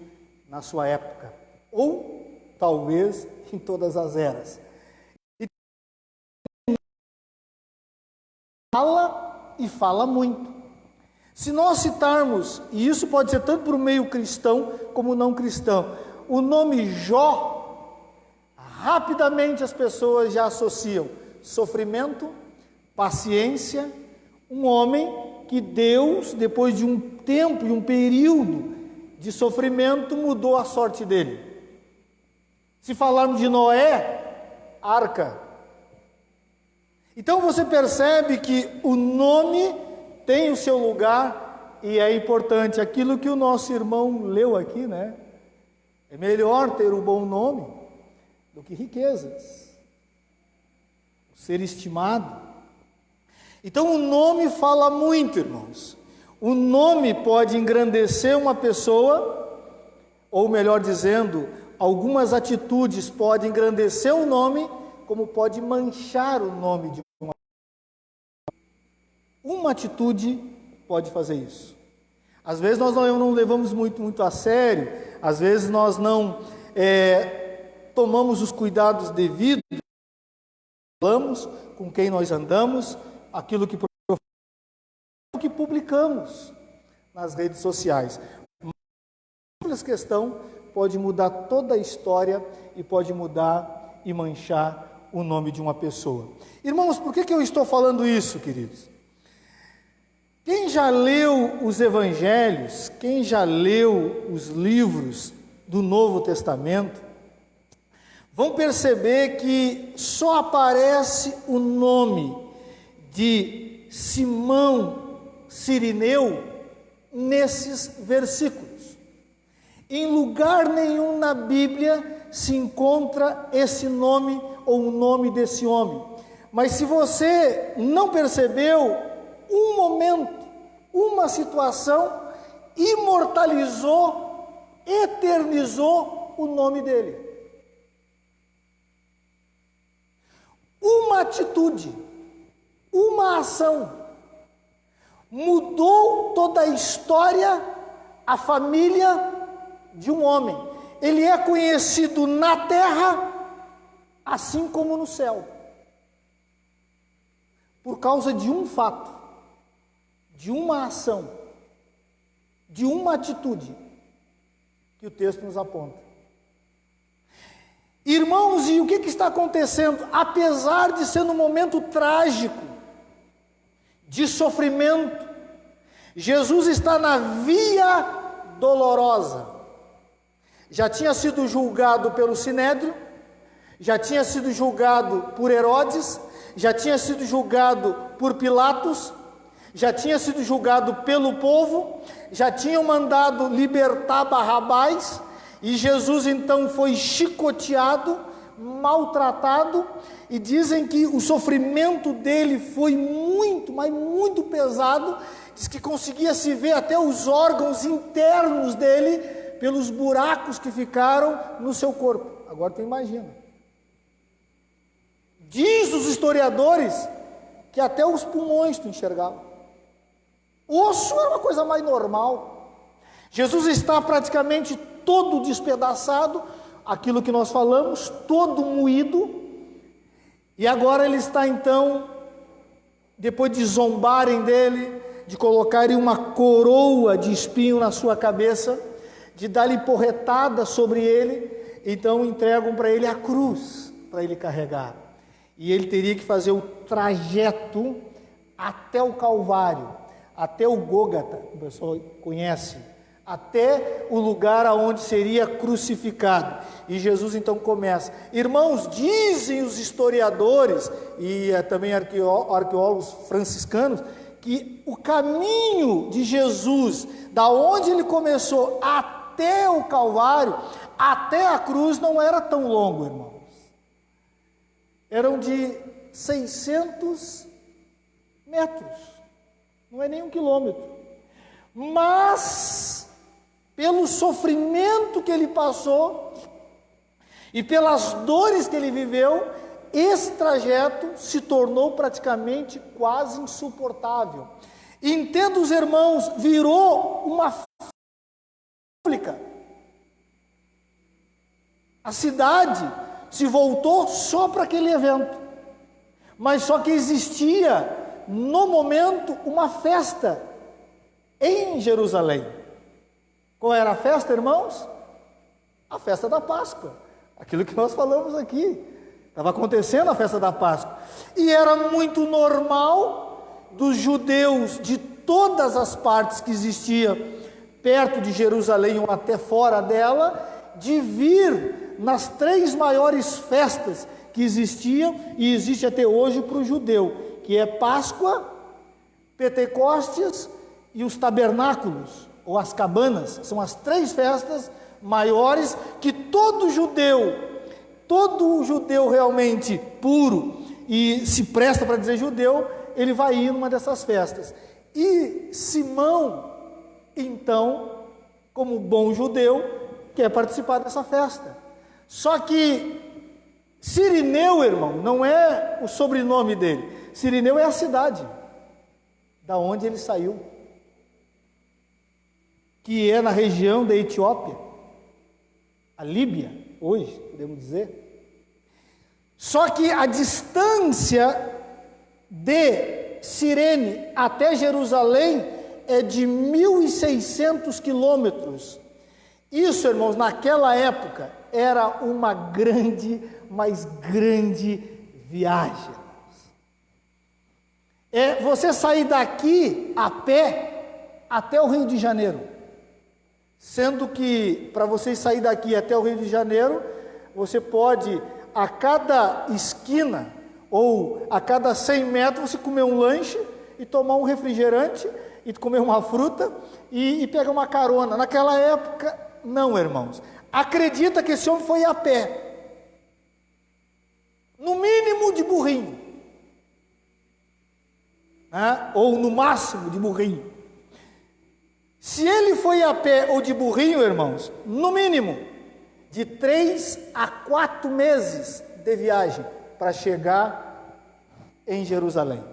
na sua época, ou talvez em todas as eras. E fala e fala muito. Se nós citarmos, e isso pode ser tanto para o meio cristão como não cristão, o nome Jó, rapidamente as pessoas já associam sofrimento, paciência, um homem que Deus, depois de um tempo e um período de sofrimento, mudou a sorte dele. Se falarmos de Noé, arca. Então você percebe que o nome tem o seu lugar e é importante. Aquilo que o nosso irmão leu aqui, né? É melhor ter um bom nome do que riquezas, ser estimado. Então o nome fala muito, irmãos. O nome pode engrandecer uma pessoa, ou melhor dizendo, algumas atitudes podem engrandecer o nome, como pode manchar o nome de uma pessoa. Uma atitude pode fazer isso. Às vezes nós não levamos muito a sério, às vezes nós não tomamos os cuidados devidos, falamos, com quem nós andamos, aquilo que publicamos nas redes sociais. Uma simples questão pode mudar toda a história e pode mudar e manchar o nome de uma pessoa. Irmãos, por que eu estou falando isso, queridos? Quem já leu os evangelhos, quem já leu os livros do Novo Testamento, vão perceber que só aparece o nome de Simão Cirineu nesses versículos. Em lugar nenhum na Bíblia se encontra esse nome ou o nome desse homem. Mas se você não percebeu, um momento, uma situação imortalizou, eternizou o nome dele. Uma atitude, uma ação, mudou toda a história, a família de um homem. Ele é conhecido na terra, assim como no céu, por causa de um fato, de uma ação, de uma atitude, que o texto nos aponta. Irmãos, e o que está acontecendo? Apesar de ser um momento trágico, de sofrimento, Jesus está na via dolorosa. Já tinha sido julgado pelo Sinédrio, já tinha sido julgado por Herodes, já tinha sido julgado por Pilatos, já tinha sido julgado pelo povo, já tinham mandado libertar Barrabás, e Jesus então foi chicoteado, maltratado, e dizem que o sofrimento dele foi muito, mas muito pesado. Diz que conseguia se ver até os órgãos internos dele pelos buracos que ficaram no seu corpo. Agora tu imagina. Diz os historiadores que até os pulmões tu enxergava. O osso era uma coisa mais normal. Jesus está praticamente todo despedaçado, aquilo que nós falamos, todo moído, e agora ele está então, depois de zombarem dele, de colocarem uma coroa de espinho na sua cabeça, de dar-lhe porretada sobre ele, então entregam para ele a cruz, para ele carregar, e ele teria que fazer o trajeto até o Calvário, até o Gólgota, que o pessoal conhece, até o lugar aonde seria crucificado. E Jesus então começa. Irmãos, dizem os historiadores e também arqueólogos franciscanos que o caminho de Jesus, da onde ele começou até o Calvário, até a cruz, não era tão longo, irmãos. Eram de 600 metros, não é nem 1 quilômetro. Mas pelo sofrimento que ele passou e pelas dores que ele viveu, esse trajeto se tornou praticamente quase insuportável. Entenda, os irmãos, virou uma pública. A cidade se voltou só para aquele evento, mas só que existia no momento uma festa em Jerusalém. Qual era a festa, irmãos? A festa da Páscoa. Aquilo que nós falamos aqui. Estava acontecendo a festa da Páscoa. E era muito normal dos judeus de todas as partes que existiam perto de Jerusalém ou até fora dela, de vir nas 3 maiores festas que existiam e existe até hoje para o judeu, que é Páscoa, Pentecostes e os tabernáculos, ou as cabanas. São as 3 festas maiores que todo judeu realmente puro e se presta para dizer judeu, ele vai ir numa dessas festas. E Simão, então, como bom judeu, quer participar dessa festa. Só que Cirineu, irmão, não é o sobrenome dele. Cirineu é a cidade da onde ele saiu, que é na região da Etiópia, a Líbia. hoje, podemos dizer. Só que a distância de Cirene até Jerusalém é de 1.600 quilômetros. Isso, irmãos, naquela época era uma grande, mas grande viagem. É você sair daqui a pé até o Rio de Janeiro. Sendo que para você sair daqui até o Rio de Janeiro, você pode, a cada esquina ou a cada 100 metros, você comer um lanche e tomar um refrigerante e comer uma fruta e pegar uma carona. Naquela época, não, irmãos. Acredita que esse homem foi a pé. No mínimo de burrinho. Né? Ou no máximo de burrinho. Se ele foi a pé ou de burrinho, irmãos, no mínimo de 3 a 4 meses de viagem para chegar em Jerusalém.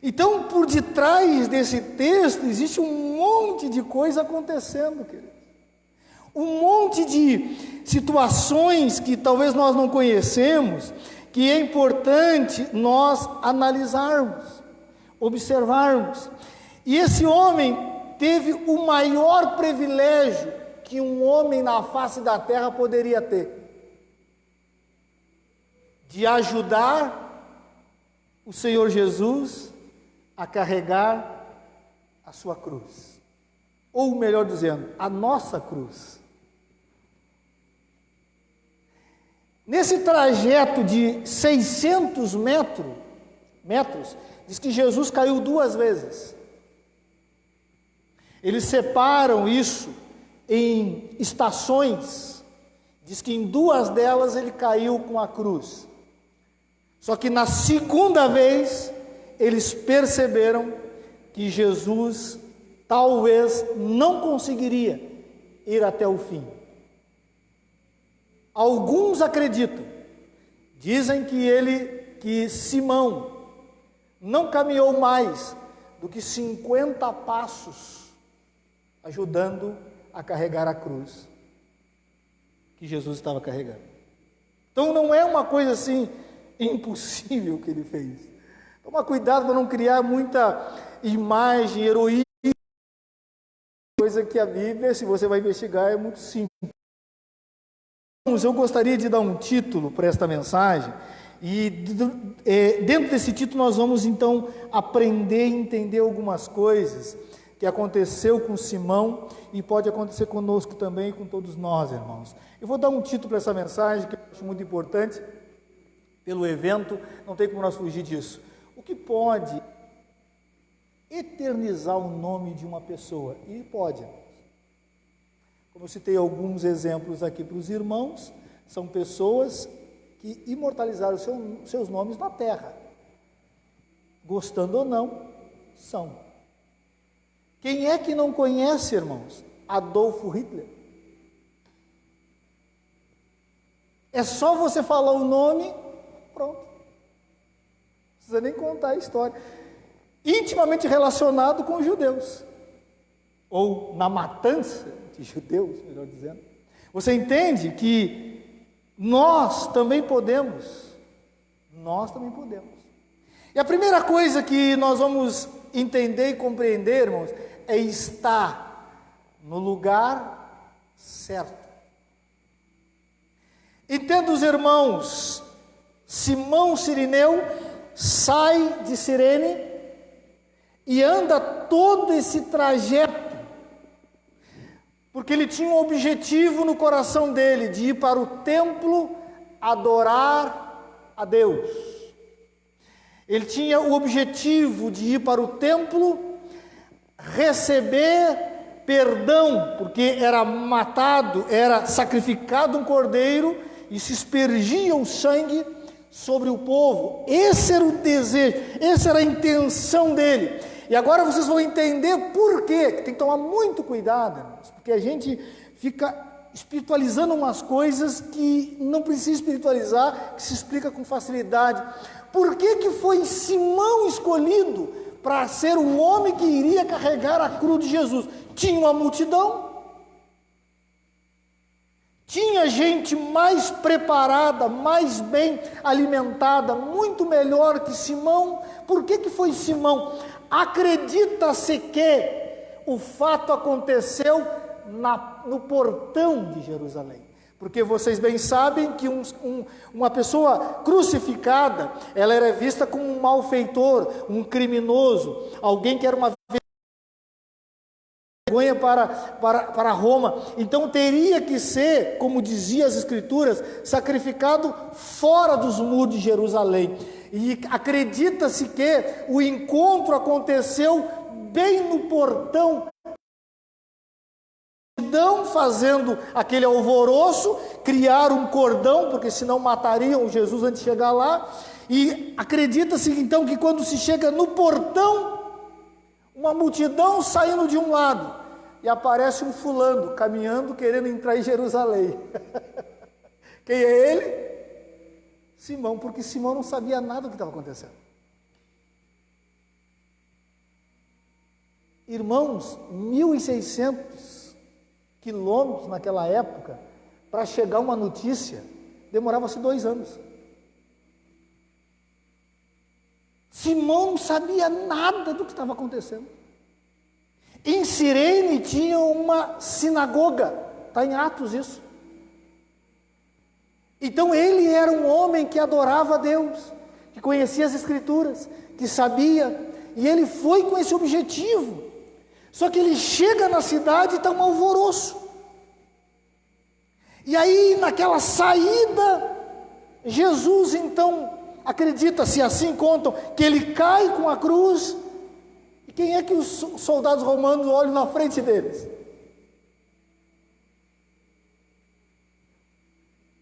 Então, por detrás desse texto, existe um monte de coisa acontecendo, queridos. Um monte de situações que talvez nós não conhecemos, que é importante nós analisarmos, observarmos. E esse homem teve o maior privilégio que um homem na face da terra poderia ter, de ajudar o Senhor Jesus a carregar a sua cruz, ou melhor dizendo, a nossa cruz. Nesse trajeto de 600 metros, diz que Jesus caiu 2 vezes. Eles separam isso em estações, diz que em 2 delas ele caiu com a cruz. Só que na segunda vez, eles perceberam que Jesus talvez não conseguiria ir até o fim. Alguns acreditam, dizem que Simão não caminhou mais do que 50 passos, ajudando a carregar a cruz que Jesus estava carregando. Então não é uma coisa assim impossível que ele fez. Toma cuidado para não criar muita imagem, heroísmo, coisa que a Bíblia, se você vai investigar, é muito simples. Eu gostaria de dar um título para esta mensagem, e dentro desse título nós vamos então aprender e entender algumas coisas que aconteceu com Simão e pode acontecer conosco também, com todos nós, irmãos. Eu vou dar um título para essa mensagem que eu acho muito importante, pelo evento, não tem como nós fugir disso. O que pode eternizar o nome de uma pessoa? E pode. Como eu citei alguns exemplos aqui para os irmãos, são pessoas que imortalizaram seus nomes na terra. Gostando ou não, são. Quem é que não conhece, irmãos? Adolfo Hitler. É só você falar o nome, pronto. Não precisa nem contar a história. Intimamente relacionado com os judeus, ou na matança de judeus, melhor dizendo. Você entende que nós também podemos. E a primeira coisa que nós vamos entender e compreender, irmãos, é estar no lugar certo. Entenda, os irmãos, Simão Cirineu sai de Cirene e anda todo esse trajeto, porque ele tinha um objetivo no coração dele, de ir para o templo adorar a Deus. Ele tinha o objetivo de ir para o templo receber perdão, porque era matado, era sacrificado um cordeiro e se aspergia o sangue sobre o povo. Esse era o desejo, essa era a intenção dele. E agora vocês vão entender por quê. Tem que tomar muito cuidado, irmãos, porque a gente fica espiritualizando umas coisas que não precisa espiritualizar, que se explica com facilidade. Por que foi Simão escolhido para ser o homem que iria carregar a cruz de Jesus? Tinha uma multidão, Tinha gente mais preparada, mais bem alimentada, muito melhor que Simão. Por que foi Simão? Acredita-se que o fato aconteceu no portão de Jerusalém. Porque vocês bem sabem que uma pessoa crucificada, ela era vista como um malfeitor, um criminoso, alguém que era uma vergonha para Roma. Então teria que ser, como dizia as Escrituras, sacrificado fora dos muros de Jerusalém. E acredita-se que o encontro aconteceu bem no portão, fazendo aquele alvoroço, criaram um cordão, porque senão matariam Jesus antes de chegar lá. E acredita-se então que quando se chega no portão, uma multidão saindo de um lado, e aparece um fulano caminhando, querendo entrar em Jerusalém. Quem é ele? Simão, porque Simão não sabia nada do que estava acontecendo. Irmãos, 1.600 quilômetros naquela época, para chegar uma notícia, demorava-se 2 anos. Simão não sabia nada do que estava acontecendo. Em Cirene tinha uma sinagoga, está em Atos isso. Então ele era um homem que adorava a Deus, que conhecia as Escrituras, que sabia, e ele foi com esse objetivo. Só que ele chega na cidade e está um alvoroço. E aí, naquela saída, Jesus então, acredita-se, assim contam, que ele cai com a cruz. E quem é que os soldados romanos olham na frente deles?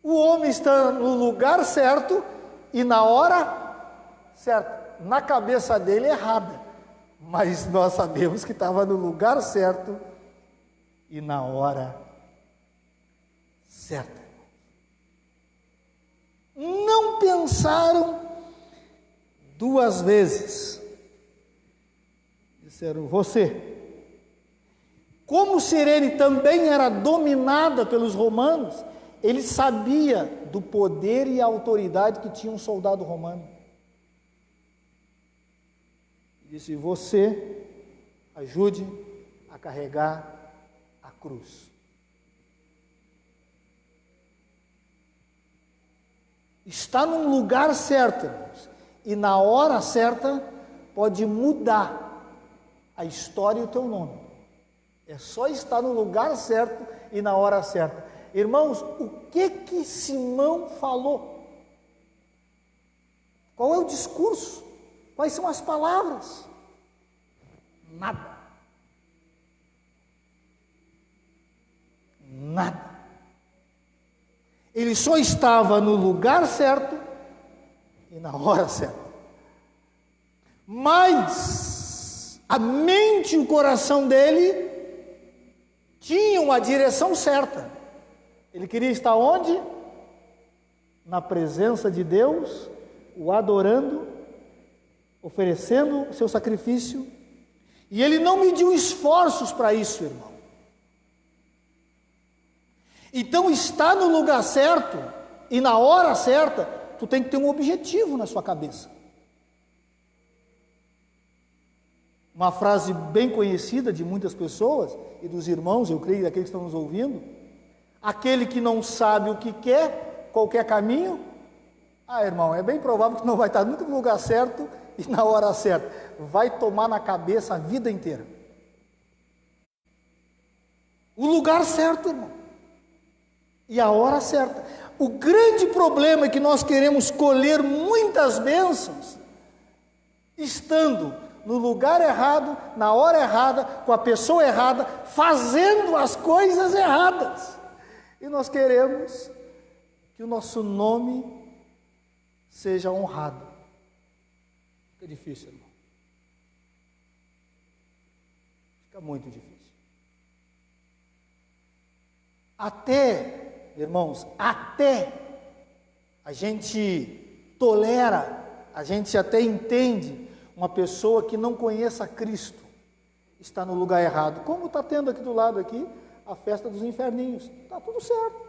O homem está no lugar certo e na hora certa. Na cabeça dele errada. Mas nós sabemos que estava no lugar certo e na hora certa. Não pensaram 2 vezes. Disseram, você. Como Cirene também era dominada pelos romanos, ele sabia do poder e a autoridade que tinha um soldado romano. Disse, você ajude a carregar a cruz. Está num lugar certo, irmãos, e na hora certa pode mudar a história e o teu nome. É só estar no lugar certo e na hora certa. Irmãos, o que Simão falou? Qual é o discurso? Quais são as palavras? Nada. Nada. Ele só estava no lugar certo e na hora certa. Mas a mente e o coração dele tinham a direção certa. Ele queria estar onde? Na presença de Deus, o adorando, oferecendo o seu sacrifício, e ele não mediu esforços para isso, irmão. Então, estar no lugar certo e na hora certa, tu tem que ter um objetivo na sua cabeça. Uma frase bem conhecida de muitas pessoas e dos irmãos, eu creio, daqueles que estão nos ouvindo: aquele que não sabe o que quer, qualquer caminho, irmão, é bem provável que não vai estar nunca no lugar certo e na hora certa. Vai tomar na cabeça a vida inteira. O lugar certo, irmão, e a hora certa. O grande problema é que nós queremos colher muitas bênçãos estando no lugar errado, na hora errada, com a pessoa errada, fazendo as coisas erradas. E nós queremos que o nosso nome seja honrado. Fica difícil, irmão. Fica muito difícil. Até, irmãos, até a gente tolera, a gente até entende uma pessoa que não conheça Cristo está no lugar errado, como está tendo aqui do lado aqui a festa dos inferninhos. Está tudo certo,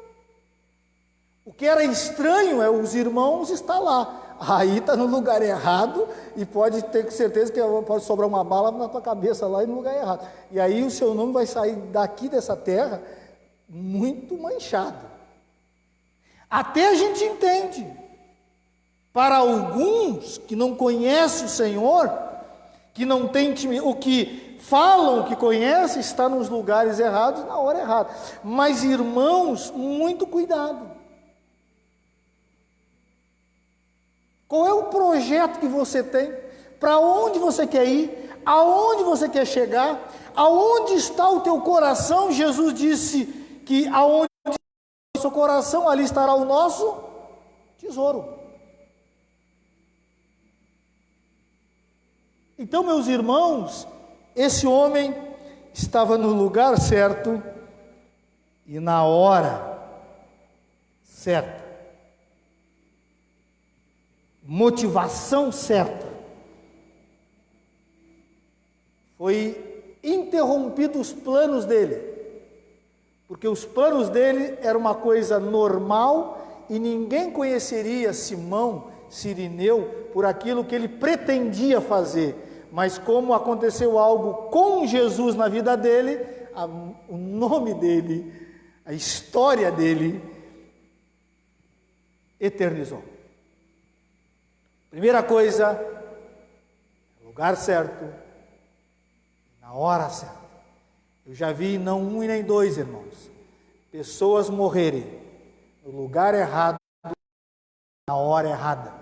O que era estranho é os irmãos estar lá. Aí está no lugar errado e pode ter certeza que pode sobrar uma bala na tua cabeça lá e no lugar errado. E aí o seu nome vai sair daqui dessa terra muito manchado. Até a gente entende. Para alguns que não conhecem o Senhor, que não tem o que falam que conhece, está nos lugares errados na hora errada. Mas irmãos, muito cuidado. Qual é o projeto que você tem? Para onde você quer ir? Aonde você quer chegar? Aonde está o teu coração? Jesus disse que aonde está o seu coração, ali estará o nosso tesouro. Então, meus irmãos, esse homem estava no lugar certo e na hora certa. Motivação certa. Foi interrompido os planos dele, porque os planos dele eram uma coisa normal e ninguém conheceria Simão Cirineu por aquilo que ele pretendia fazer, mas como aconteceu algo com Jesus na vida dele, o nome dele, a história dele eternizou. Primeira coisa, lugar certo, na hora certa. Eu já vi não um e nem dois, irmãos, pessoas morrerem no lugar errado, na hora errada.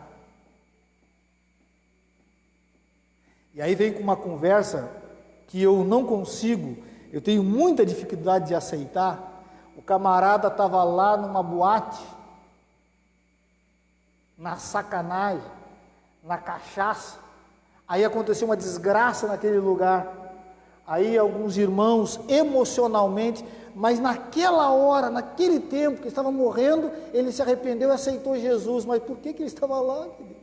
E aí vem com uma conversa que eu não consigo, eu tenho muita dificuldade de aceitar. O camarada estava lá numa boate, na sacanagem, na cachaça, aí aconteceu uma desgraça naquele lugar, aí alguns irmãos emocionalmente, mas naquela hora, naquele tempo que estava morrendo, ele se arrependeu e aceitou Jesus. Mas por que ele estava lá, querido?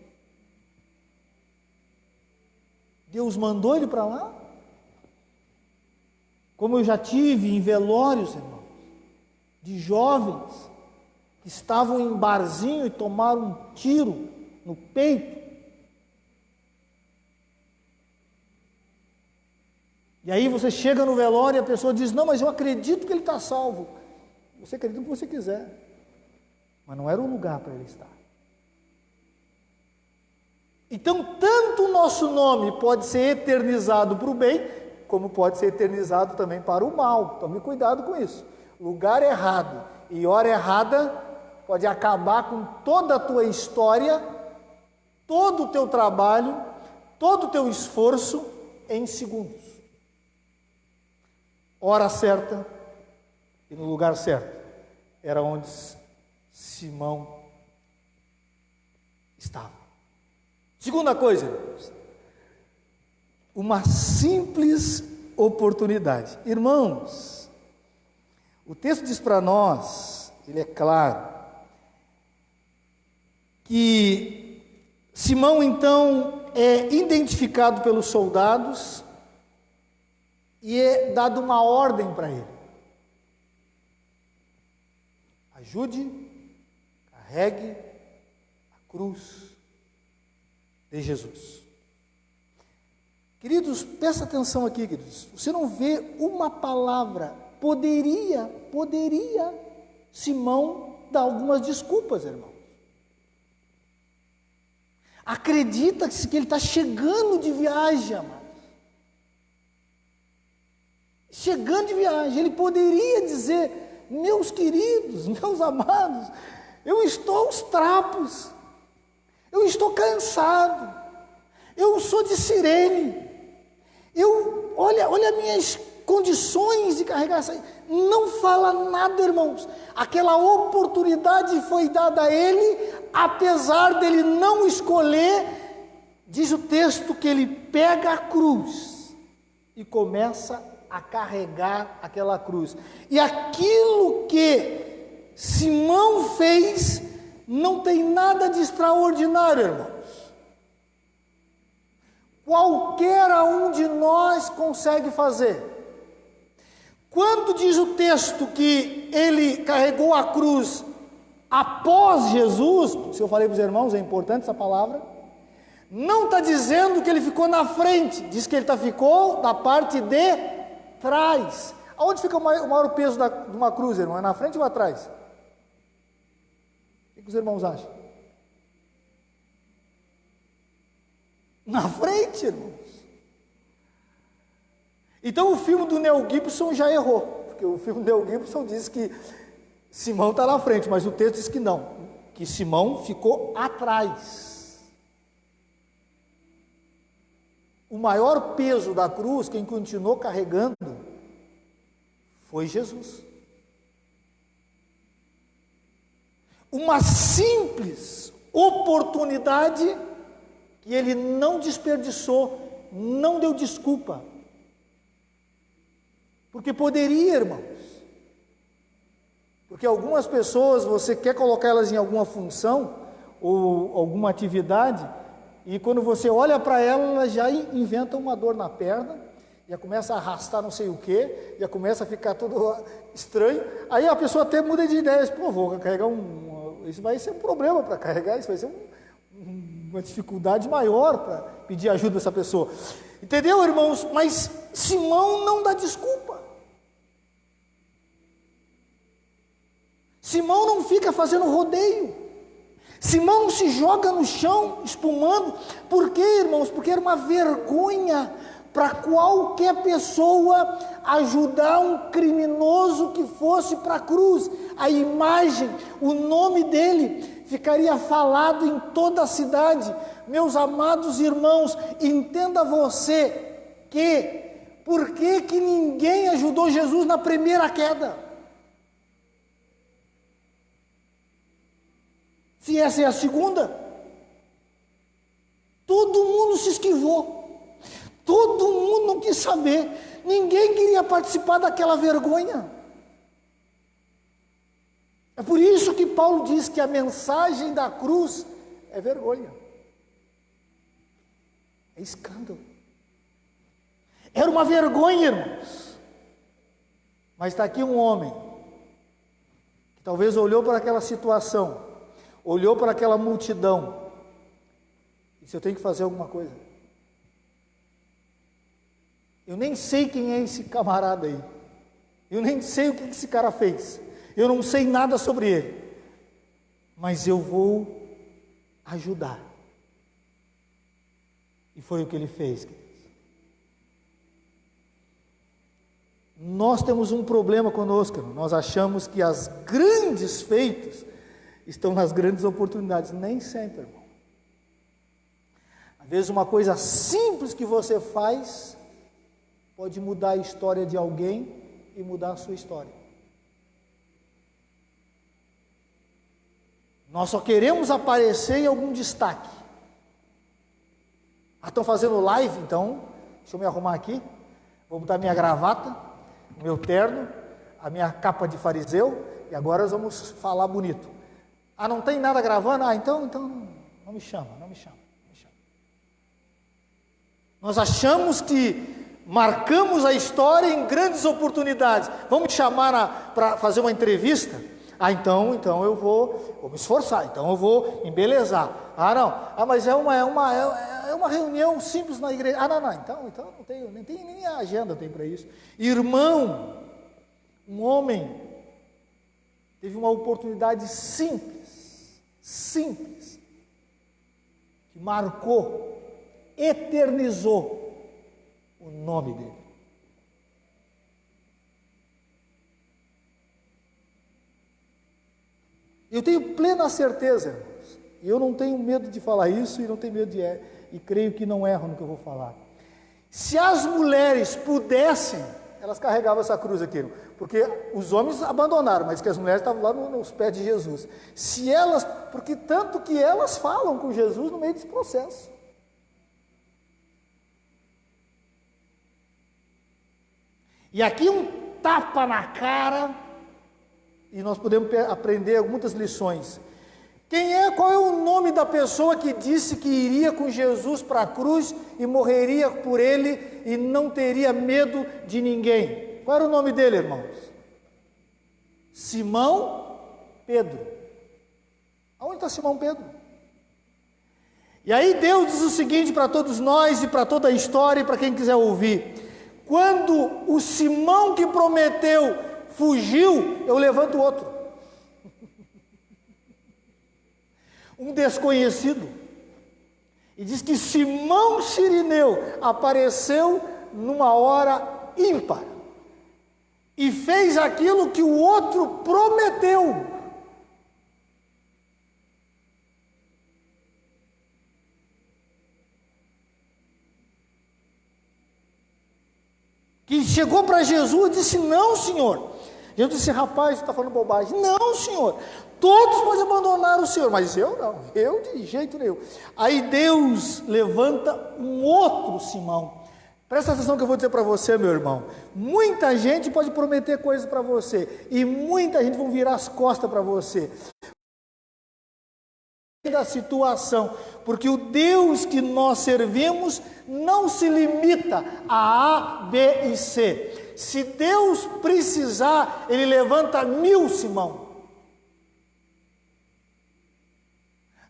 Deus mandou ele para lá? Como eu já tive em velórios, irmãos, de jovens que estavam em barzinho e tomaram um tiro no peito. E aí você chega no velório e a pessoa diz: não, mas eu acredito que ele está salvo. Você acredita no que você quiser, mas não era o lugar para ele estar. Então, tanto o nosso nome pode ser eternizado para o bem, como pode ser eternizado também para o mal. Tome cuidado com isso. Lugar errado e hora errada pode acabar com toda a tua história, todo o teu trabalho, todo o teu esforço em segundos. Hora certa e no lugar certo era onde Simão estava. Segunda coisa, irmãos, uma simples oportunidade. Irmãos, o texto diz para nós, ele é claro, que Simão então é identificado pelos soldados e é dado uma ordem para ele: ajude, carregue a cruz de Jesus. Queridos, presta atenção aqui, queridos. Você não vê uma palavra. Poderia Simão dar algumas desculpas, irmão. Acredita-se que ele está chegando de viagem, amado. Chegando de viagem, ele poderia dizer: meus queridos, meus amados, eu estou aos trapos, eu estou cansado, eu sou de Cirene, olha minhas condições de carregar essa. Não fala nada, irmãos. Aquela oportunidade foi dada a ele, apesar dele não escolher. Diz o texto que ele pega a cruz e começa a carregar aquela cruz. E aquilo que Simão fez não tem nada de extraordinário, irmãos. Qualquer um de nós consegue fazer. Quando diz o texto que ele carregou a cruz após Jesus, se eu falei para os irmãos, é importante essa palavra, não está dizendo que ele ficou na frente, diz que ele ficou na parte de trás. Aonde fica o maior peso de uma cruz, irmão? É na frente ou atrás? O que os irmãos acham? Na frente, irmãos. Então o filme do Mel Gibson já errou, porque o filme do Mel Gibson diz que Simão está na frente, mas o texto diz que não, que Simão ficou atrás. O maior peso da cruz, quem continuou carregando, foi Jesus. Uma simples oportunidade que ele não desperdiçou, não deu desculpa. Porque poderia, irmãos. Porque algumas pessoas, você quer colocá-las em alguma função ou alguma atividade, e quando você olha para elas já inventa uma dor na perna, já começa a arrastar não sei o que, já começa a ficar tudo estranho, aí a pessoa até muda de ideia, pô, vou carregar isso vai ser um problema para carregar, isso vai ser uma dificuldade maior para pedir ajuda dessa pessoa, entendeu, irmãos? Mas Simão não dá desculpa, Simão não fica fazendo rodeio, Simão não se joga no chão espumando. Por quê, irmãos? Porque era uma vergonha para qualquer pessoa ajudar um criminoso que fosse para a cruz. A imagem, o nome dele ficaria falado em toda a cidade. Meus amados irmãos, entenda você que por que ninguém ajudou Jesus na primeira queda? Se essa é a segunda, todo mundo se esquivou, todo mundo não quis saber, ninguém queria participar daquela vergonha. É por isso que Paulo diz que a mensagem da cruz é vergonha, é escândalo. Era uma vergonha, irmãos. Mas está aqui um homem que talvez olhou para aquela situação, olhou para aquela multidão e disse: eu tenho que fazer alguma coisa. Eu nem sei quem é esse camarada aí, eu nem sei o que esse cara fez, eu não sei nada sobre ele, mas eu vou ajudar. E foi o que ele fez, queridos. Nós temos um problema conosco, nós achamos que as grandes feitos estão nas grandes oportunidades. Nem sempre, irmão. Às vezes uma coisa simples que você faz pode mudar a história de alguém e mudar a sua história. Nós só queremos aparecer em algum destaque. Estão fazendo live, então deixa eu me arrumar aqui, vou botar minha gravata, o meu terno, a minha capa de fariseu, e agora nós vamos falar bonito. Não tem nada gravando? Então não me chama. Nós achamos que marcamos a história em grandes oportunidades. Vamos te chamar para fazer uma entrevista? Então eu vou me esforçar, então eu vou embelezar. Mas é uma reunião simples na igreja. Não, então não tenho, nem a agenda tem para isso. Irmão, um homem teve uma oportunidade simples, que marcou, eternizou o nome dele. Eu tenho plena certeza, irmãos, e eu não tenho medo de falar isso, e não tenho medo e creio que não erro no que eu vou falar. Se as mulheres pudessem, elas carregavam essa cruz aqui, porque os homens abandonaram, mas que as mulheres estavam lá nos pés de Jesus. Se elas, porque tanto que elas falam com Jesus no meio desse processo. E aqui um tapa na cara, e nós podemos aprender muitas lições. Qual é o nome da pessoa que disse que iria com Jesus para a cruz e morreria por ele e não teria medo de ninguém? Qual era o nome dele, irmãos? Simão Pedro. Aonde está Simão Pedro? E aí Deus diz o seguinte para todos nós e para toda a história e para quem quiser ouvir: quando o Simão que prometeu fugiu, eu levanto outro. Um desconhecido. E diz que Simão Cirineu apareceu numa hora ímpar e fez aquilo que o outro prometeu. Que chegou para Jesus e disse: não, Senhor. Jesus disse: rapaz, você está falando bobagem. Não, Senhor, todos podem abandonar o Senhor, mas eu não, eu de jeito nenhum. Aí Deus levanta um outro Simão. Presta atenção que eu vou dizer para você, meu irmão. Muita gente pode prometer coisas para você, e muita gente vai virar as costas para você. Da situação, porque o Deus que nós servimos não se limita a A, B e C. Se Deus precisar, Ele levanta 1000 Simão.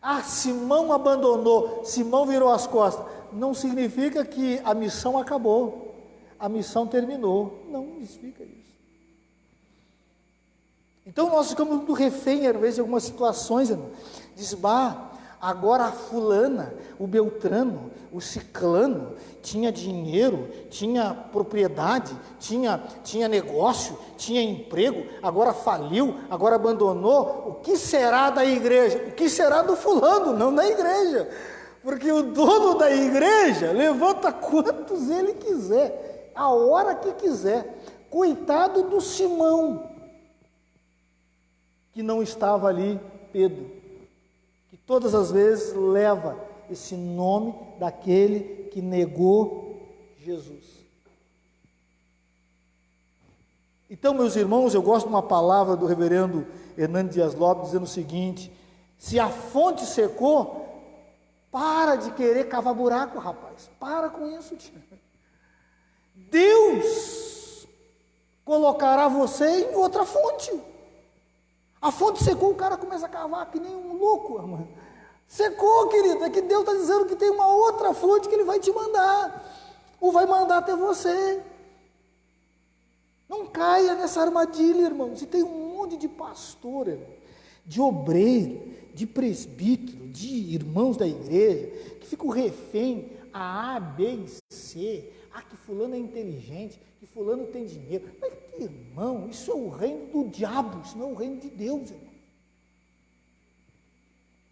Ah, Simão abandonou, Simão virou as costas. Não significa que a missão acabou, a missão terminou. Não significa isso. Então nós ficamos muito refém, às vezes, de algumas situações, irmão. Diz: bah, agora a fulana, o Beltrano, o ciclano, tinha dinheiro, tinha propriedade, tinha negócio, tinha emprego, agora faliu, agora abandonou. O que será da igreja? O que será do fulano? Não da igreja. Porque o dono da igreja levanta quantos ele quiser, a hora que quiser. Coitado do Simão, que não estava ali, Pedro, que todas as vezes leva esse nome daquele que negou Jesus. Então, meus irmãos, eu gosto de uma palavra do reverendo Hernando Dias Lopes dizendo o seguinte: se a fonte secou, para de querer cavar buraco, rapaz, para com isso, tia. Deus colocará você em outra fonte. A fonte secou, o cara começa a cavar que nem um louco, irmão. Secou, querido, é que Deus está dizendo que tem uma outra fonte que Ele vai te mandar, ou vai mandar até você. Não caia nessa armadilha, irmão. Se tem um monte de pastor, irmão, de obreiro, de presbítero, de irmãos da igreja, que ficam refém a A, B e C. Ah, que fulano é inteligente, que fulano tem dinheiro. Mas, irmão, isso é o reino do diabo, isso não é o reino de Deus, irmão.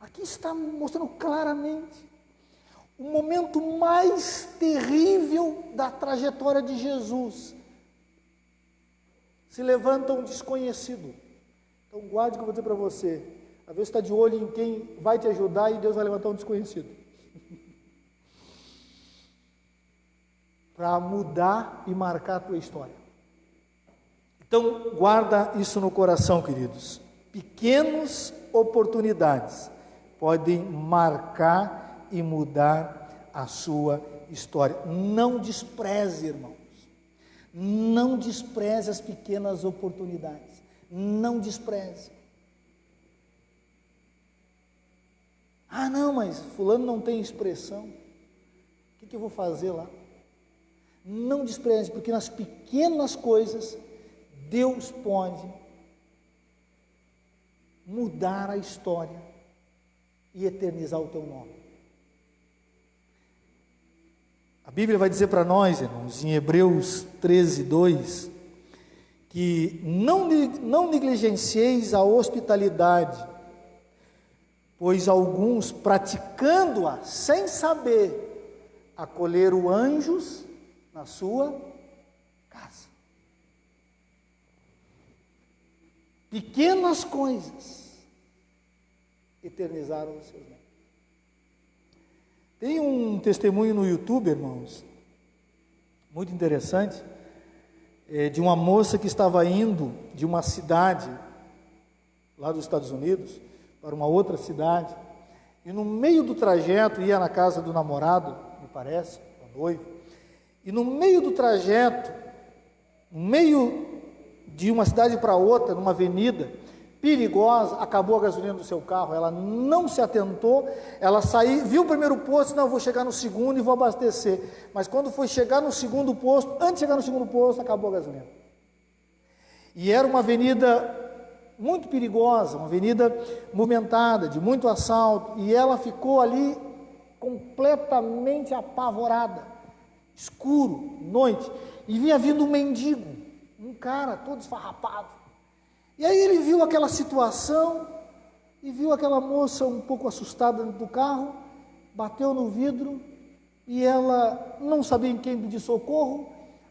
Aqui está mostrando claramente o momento mais terrível da trajetória de Jesus. Se levanta um desconhecido. Então guarde o que eu vou dizer para você. Às vezes está de olho em quem vai te ajudar e Deus vai levantar um desconhecido. Para mudar e marcar a tua história. Então guarda isso no coração, queridos. Pequenas oportunidades podem marcar e mudar a sua história. Não despreze, irmãos. Não despreze as pequenas oportunidades. Não despreze. Ah, não, mas fulano não tem expressão. O que eu vou fazer lá? Não despreze, porque nas pequenas coisas Deus pode mudar a história e eternizar o teu nome. A Bíblia vai dizer para nós, irmãos, em Hebreus 13:2, que não negligencieis a hospitalidade, pois alguns, praticando-a sem saber, acolheram anjos na sua casa. Pequenas coisas eternizaram os seus nomes. Tem um testemunho no YouTube, irmãos, muito interessante, de uma moça que estava indo de uma cidade lá dos Estados Unidos para uma outra cidade, e no meio do trajeto ia na casa do namorado, me parece, do noivo, e no meio do trajeto, no meio de uma cidade para outra, numa avenida, perigosa, acabou a gasolina do seu carro, ela não se atentou, ela saiu, viu o primeiro posto, não, eu vou chegar no segundo e vou abastecer, mas quando foi chegar no segundo posto, antes de chegar no segundo posto, acabou a gasolina. E era uma avenida muito perigosa, uma avenida movimentada, de muito assalto, e ela ficou ali completamente apavorada, escuro, noite, e vinha vindo um mendigo, um cara todo esfarrapado. E aí ele viu aquela situação e viu aquela moça um pouco assustada dentro do carro, bateu no vidro e ela não sabia em quem pedir socorro,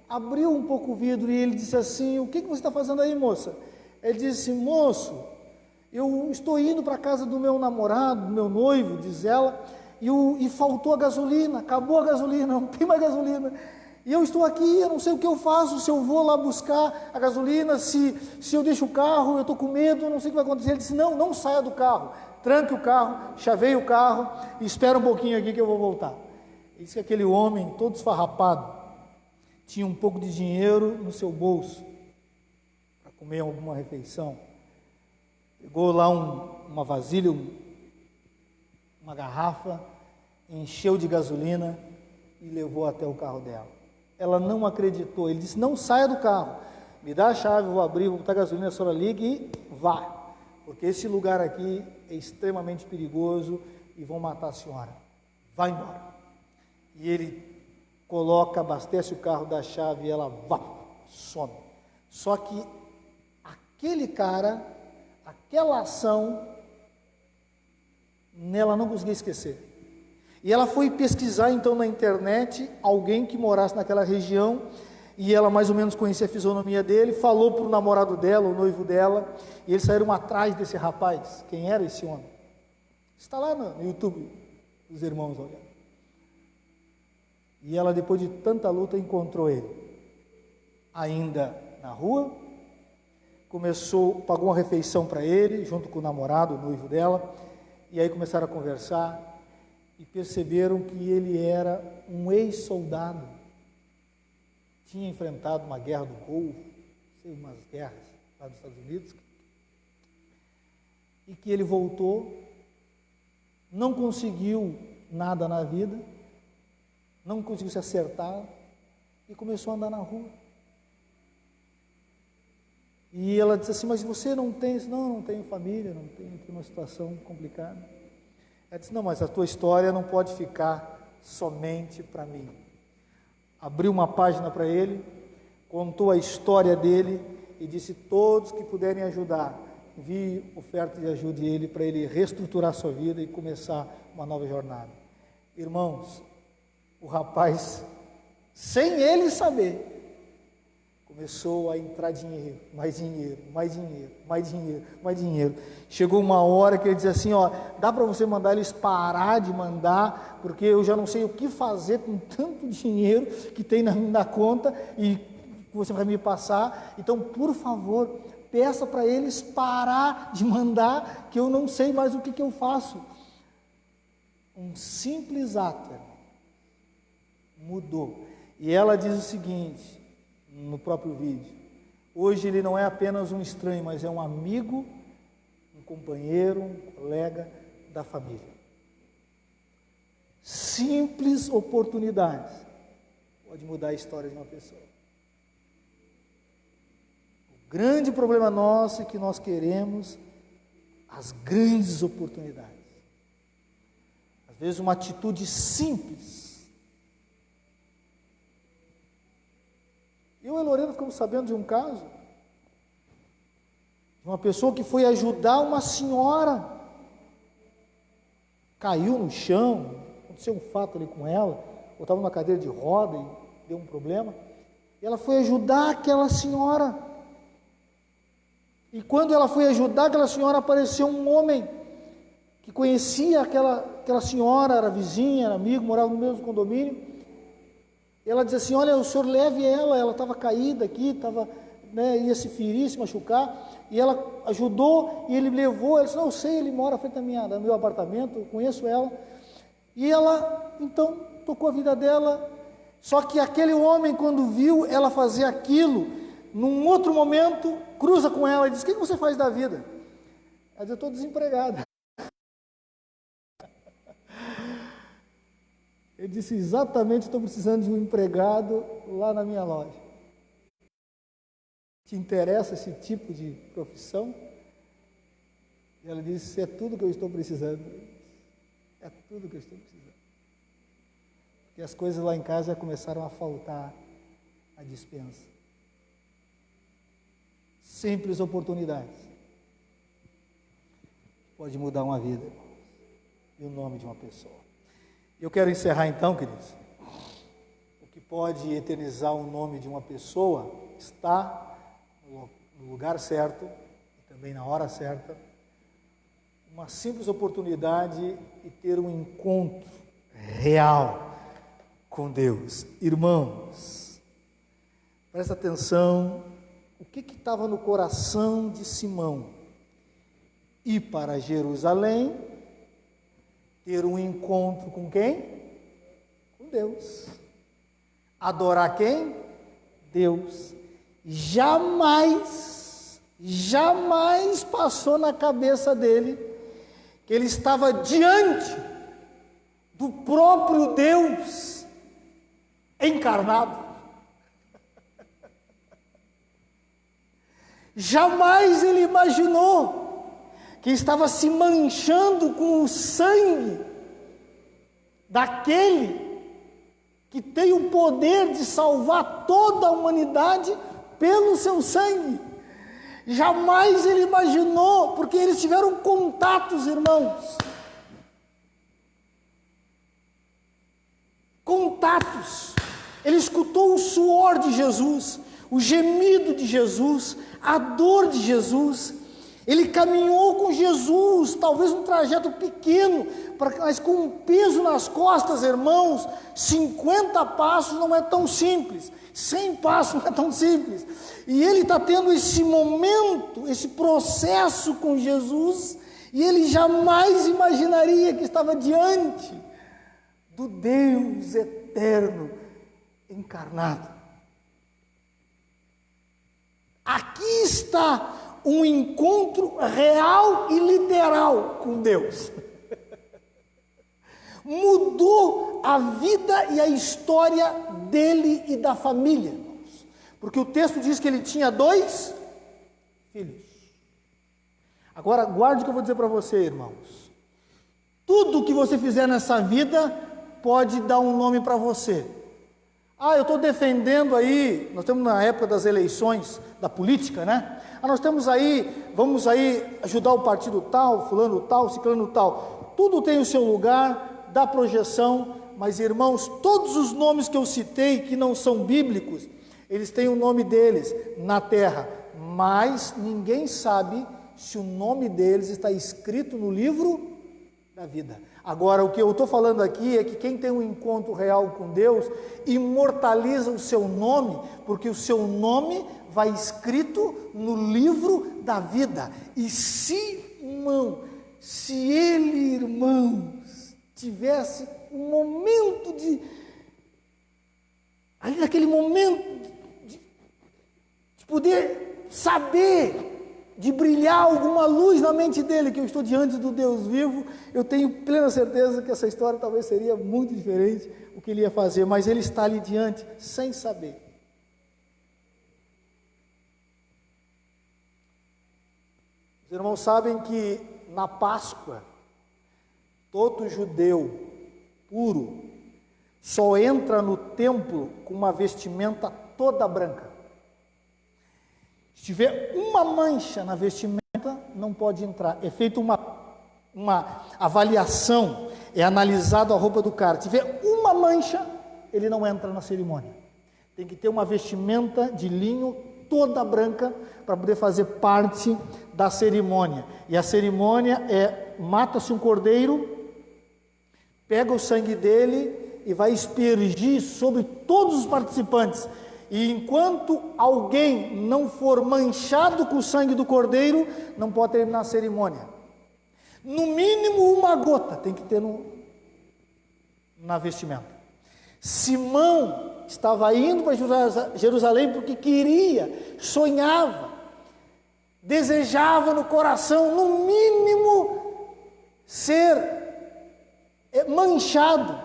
abriu um pouco o vidro e ele disse assim: o que você está fazendo aí, moça? Ele disse: moço, eu estou indo para a casa do meu namorado, do meu noivo, diz ela, e faltou a gasolina, acabou a gasolina, não tem mais gasolina. E eu estou aqui, eu não sei o que eu faço, se eu vou lá buscar a gasolina, se eu deixo o carro, eu estou com medo, eu não sei o que vai acontecer. Ele disse: não saia do carro, tranque o carro, chaveie o carro e espera um pouquinho aqui que eu vou voltar. Ele disse que aquele homem, todo esfarrapado, tinha um pouco de dinheiro no seu bolso, para comer alguma refeição. Pegou lá uma vasilha, uma garrafa, encheu de gasolina e levou até o carro dela. Ela não acreditou, ele disse: não saia do carro, me dá a chave, eu vou abrir, vou botar gasolina, a senhora liga e vá, porque esse lugar aqui é extremamente perigoso e vão matar a senhora, vai embora. E ele coloca, abastece o carro, dá a chave e ela vá, some. Só que aquele cara, aquela ação, ela não conseguia esquecer. E ela foi pesquisar então na internet alguém que morasse naquela região, e ela mais ou menos conhecia a fisionomia dele, falou para o namorado dela, o noivo dela, e eles saíram atrás desse rapaz. Quem era esse homem? Está lá no YouTube, os irmãos olhando. E ela, depois de tanta luta, encontrou ele, ainda na rua, pagou uma refeição para ele, junto com o namorado, o noivo dela, e aí começaram a conversar, e perceberam que ele era um ex-soldado, tinha enfrentado uma guerra do Golfo, umas guerras lá dos Estados Unidos, e que ele voltou, não conseguiu nada na vida, não conseguiu se acertar, e começou a andar na rua. E ela disse assim: mas você não tem? Não tenho família, não tenho uma situação complicada. Ela disse: não, mas a tua história não pode ficar somente para mim. Abriu uma página para ele, contou a história dele e disse: todos que puderem ajudar, envie oferta de ajuda a ele, para ele reestruturar sua vida e começar uma nova jornada. Irmãos, o rapaz, sem ele saber, começou a entrar dinheiro, mais dinheiro, mais dinheiro, mais dinheiro, mais dinheiro. Chegou uma hora que ele dizia assim: ó, dá para você mandar eles parar de mandar, porque eu já não sei o que fazer com tanto dinheiro que tem na conta e que você vai me passar. Então, por favor, peça para eles parar de mandar, que eu não sei mais o que eu faço. Um simples ato mudou. E ela diz o seguinte no próprio vídeo: hoje ele não é apenas um estranho, mas é um amigo, um companheiro, um colega da família. Simples oportunidades pode mudar a história de uma pessoa. O grande problema nosso é que nós queremos as grandes oportunidades. Às vezes uma atitude simples. Eu e a Lorena ficamos sabendo de um caso, de uma pessoa que foi ajudar uma senhora, caiu no chão, aconteceu um fato ali com ela, ou estava numa cadeira de roda e deu um problema, e ela foi ajudar aquela senhora, e quando ela foi ajudar aquela senhora, apareceu um homem, que conhecia aquela senhora, era vizinha, era amigo, morava no mesmo condomínio. Ela disse assim: olha, o senhor leve ela estava caída aqui, ia se ferir, se machucar, e ela ajudou, e ele levou. Ela disse: não, eu sei, ele mora à frente do meu apartamento, eu conheço ela. E ela, então, tocou a vida dela. Só que aquele homem, quando viu ela fazer aquilo, num outro momento, cruza com ela e diz: o que você faz da vida? Mas eu estou desempregado. Ele disse, exatamente, estou precisando de um empregado lá na minha loja. Te interessa esse tipo de profissão? E ela disse, é tudo que eu estou precisando. É tudo que eu estou precisando. E as coisas lá em casa já começaram a faltar à dispensa. Simples oportunidades. Pode mudar uma vida, irmãos. E o nome de uma pessoa. Eu quero encerrar então, queridos. O que pode eternizar o nome de uma pessoa está no lugar certo e também na hora certa. Uma simples oportunidade e ter um encontro real com Deus. Irmãos, presta atenção, o que estava no coração de Simão? Ir para Jerusalém, ter um encontro com quem? Com Deus. Adorar quem? Deus. Jamais passou na cabeça dele que ele estava diante do próprio Deus encarnado. Jamais ele imaginou que estava se manchando com o sangue daquele que tem o poder de salvar toda a humanidade pelo seu sangue. Jamais ele imaginou, porque eles tiveram contatos, irmãos. Contatos. Ele escutou o suor de Jesus, o gemido de Jesus, a dor de Jesus. Ele caminhou com Jesus, talvez um trajeto pequeno, mas com um peso nas costas, irmãos. 50 passos não é tão simples, 100 passos não é tão simples. E ele está tendo esse momento, esse processo com Jesus, e ele jamais imaginaria que estava diante do Deus eterno encarnado. Aqui está um encontro real e literal com Deus. Mudou a vida e a história dele e da família, irmãos. Porque o texto diz que ele tinha 2 filhos. Agora, guarde o que eu vou dizer para você, irmãos. Tudo que você fizer nessa vida pode dar um nome para você. Eu estou defendendo aí, nós estamos na época das eleições, da política, né? Nós estamos aí, vamos aí ajudar o partido tal, fulano tal, ciclano tal. Tudo tem o seu lugar, dá projeção, mas irmãos, todos os nomes que eu citei que não são bíblicos, eles têm o nome deles na terra, mas ninguém sabe se o nome deles está escrito no livro da vida. Agora, o que eu estou falando aqui é que quem tem um encontro real com Deus, imortaliza o seu nome, porque o seu nome vai escrito no livro da vida. E se ele, irmãos, tivesse um momento ali naquele momento de poder saber, de brilhar alguma luz na mente dele, que eu estou diante do Deus vivo, eu tenho plena certeza que essa história talvez seria muito diferente o que ele ia fazer, mas ele está ali diante sem saber. Os irmãos sabem que na Páscoa, todo judeu puro só entra no templo com uma vestimenta toda branca. Se tiver uma mancha na vestimenta, não pode entrar. É feita uma avaliação, é analisado a roupa do cara. Se tiver uma mancha, ele não entra na cerimônia. Tem que ter uma vestimenta de linho toda branca para poder fazer parte da cerimônia. E a cerimônia mata-se um cordeiro, pega o sangue dele e vai aspergir sobre todos os participantes. E enquanto alguém não for manchado com o sangue do cordeiro, não pode terminar a cerimônia. No mínimo uma gota tem que ter na vestimenta. Simão estava indo para Jerusalém porque sonhava desejava no coração, no mínimo, ser manchado,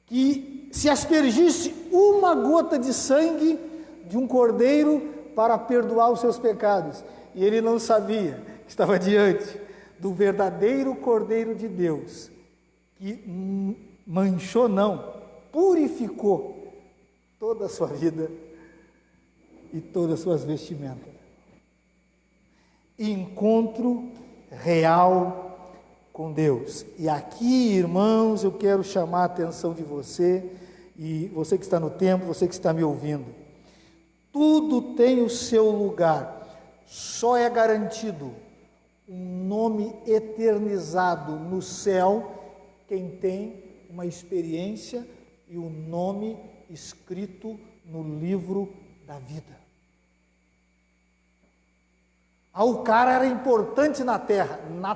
que se aspergisse uma gota de sangue de um cordeiro para perdoar os seus pecados. E ele não sabia que estava diante do verdadeiro Cordeiro de Deus, que manchou, não, purificou toda a sua vida e todas as suas vestimentas. Encontro real com Deus. E aqui, irmãos, eu quero chamar a atenção de você, e você que está no templo, você que está me ouvindo. Tudo tem o seu lugar, só é garantido um nome eternizado no céu quem tem uma experiência e o nome escrito no livro da vida. O cara era importante na terra, não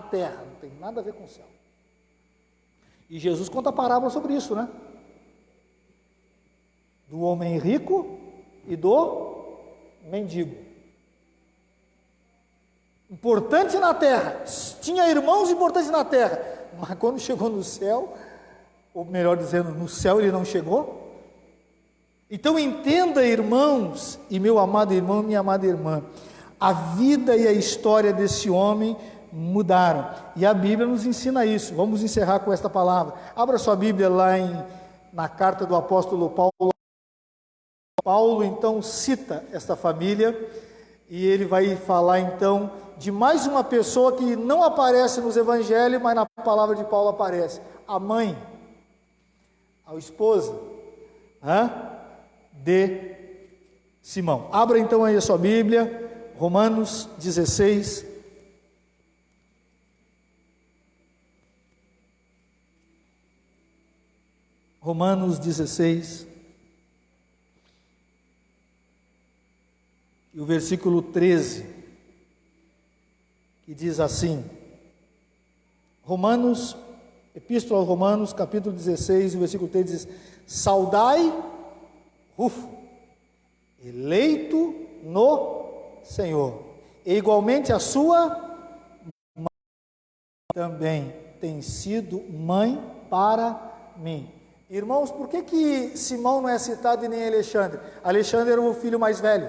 tem nada a ver com o céu. E Jesus conta a parábola sobre isso, né? Do homem rico e do mendigo. Importante na terra, tinha irmãos importantes na terra, mas quando chegou no céu, ou melhor dizendo, no céu ele não chegou. Então entenda, irmãos, e meu amado irmão, minha amada irmã, a vida e a história desse homem mudaram, e a Bíblia nos ensina isso. Vamos encerrar com esta palavra. Abra sua Bíblia lá na carta do apóstolo Paulo. Paulo então cita esta família, e ele vai falar então de mais uma pessoa que não aparece nos evangelhos, mas na palavra de Paulo aparece: a mãe, a esposa de Simão. Abra então aí a sua Bíblia, Romanos 16. Romanos 16. E o versículo 13, que diz assim, Epístola aos Romanos, capítulo 16, o versículo 13 diz: saudai Rufo, eleito no Senhor, e igualmente a sua mãe também tem sido mãe para mim. Irmãos, por que Simão não é citado e nem Alexandre? Alexandre era o filho mais velho,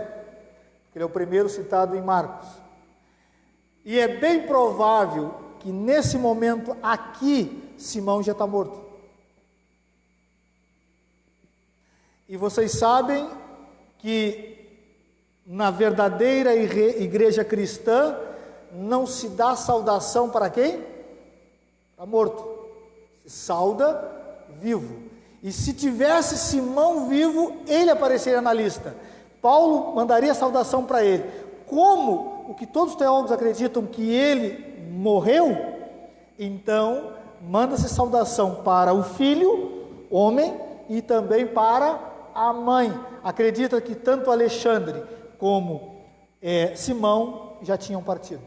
ele é o primeiro citado em Marcos. E é bem provável que nesse momento aqui, Simão já está morto. E vocês sabem que na verdadeira igreja cristã não se dá saudação para quem? Para morto. Se sauda vivo. E se tivesse Simão vivo, ele apareceria na lista. Paulo mandaria saudação para ele. Como o que todos os teólogos acreditam que ele morreu, então manda-se saudação para o filho, homem, e também para a mãe. Acredita que tanto Alexandre como Simão já tinham partido.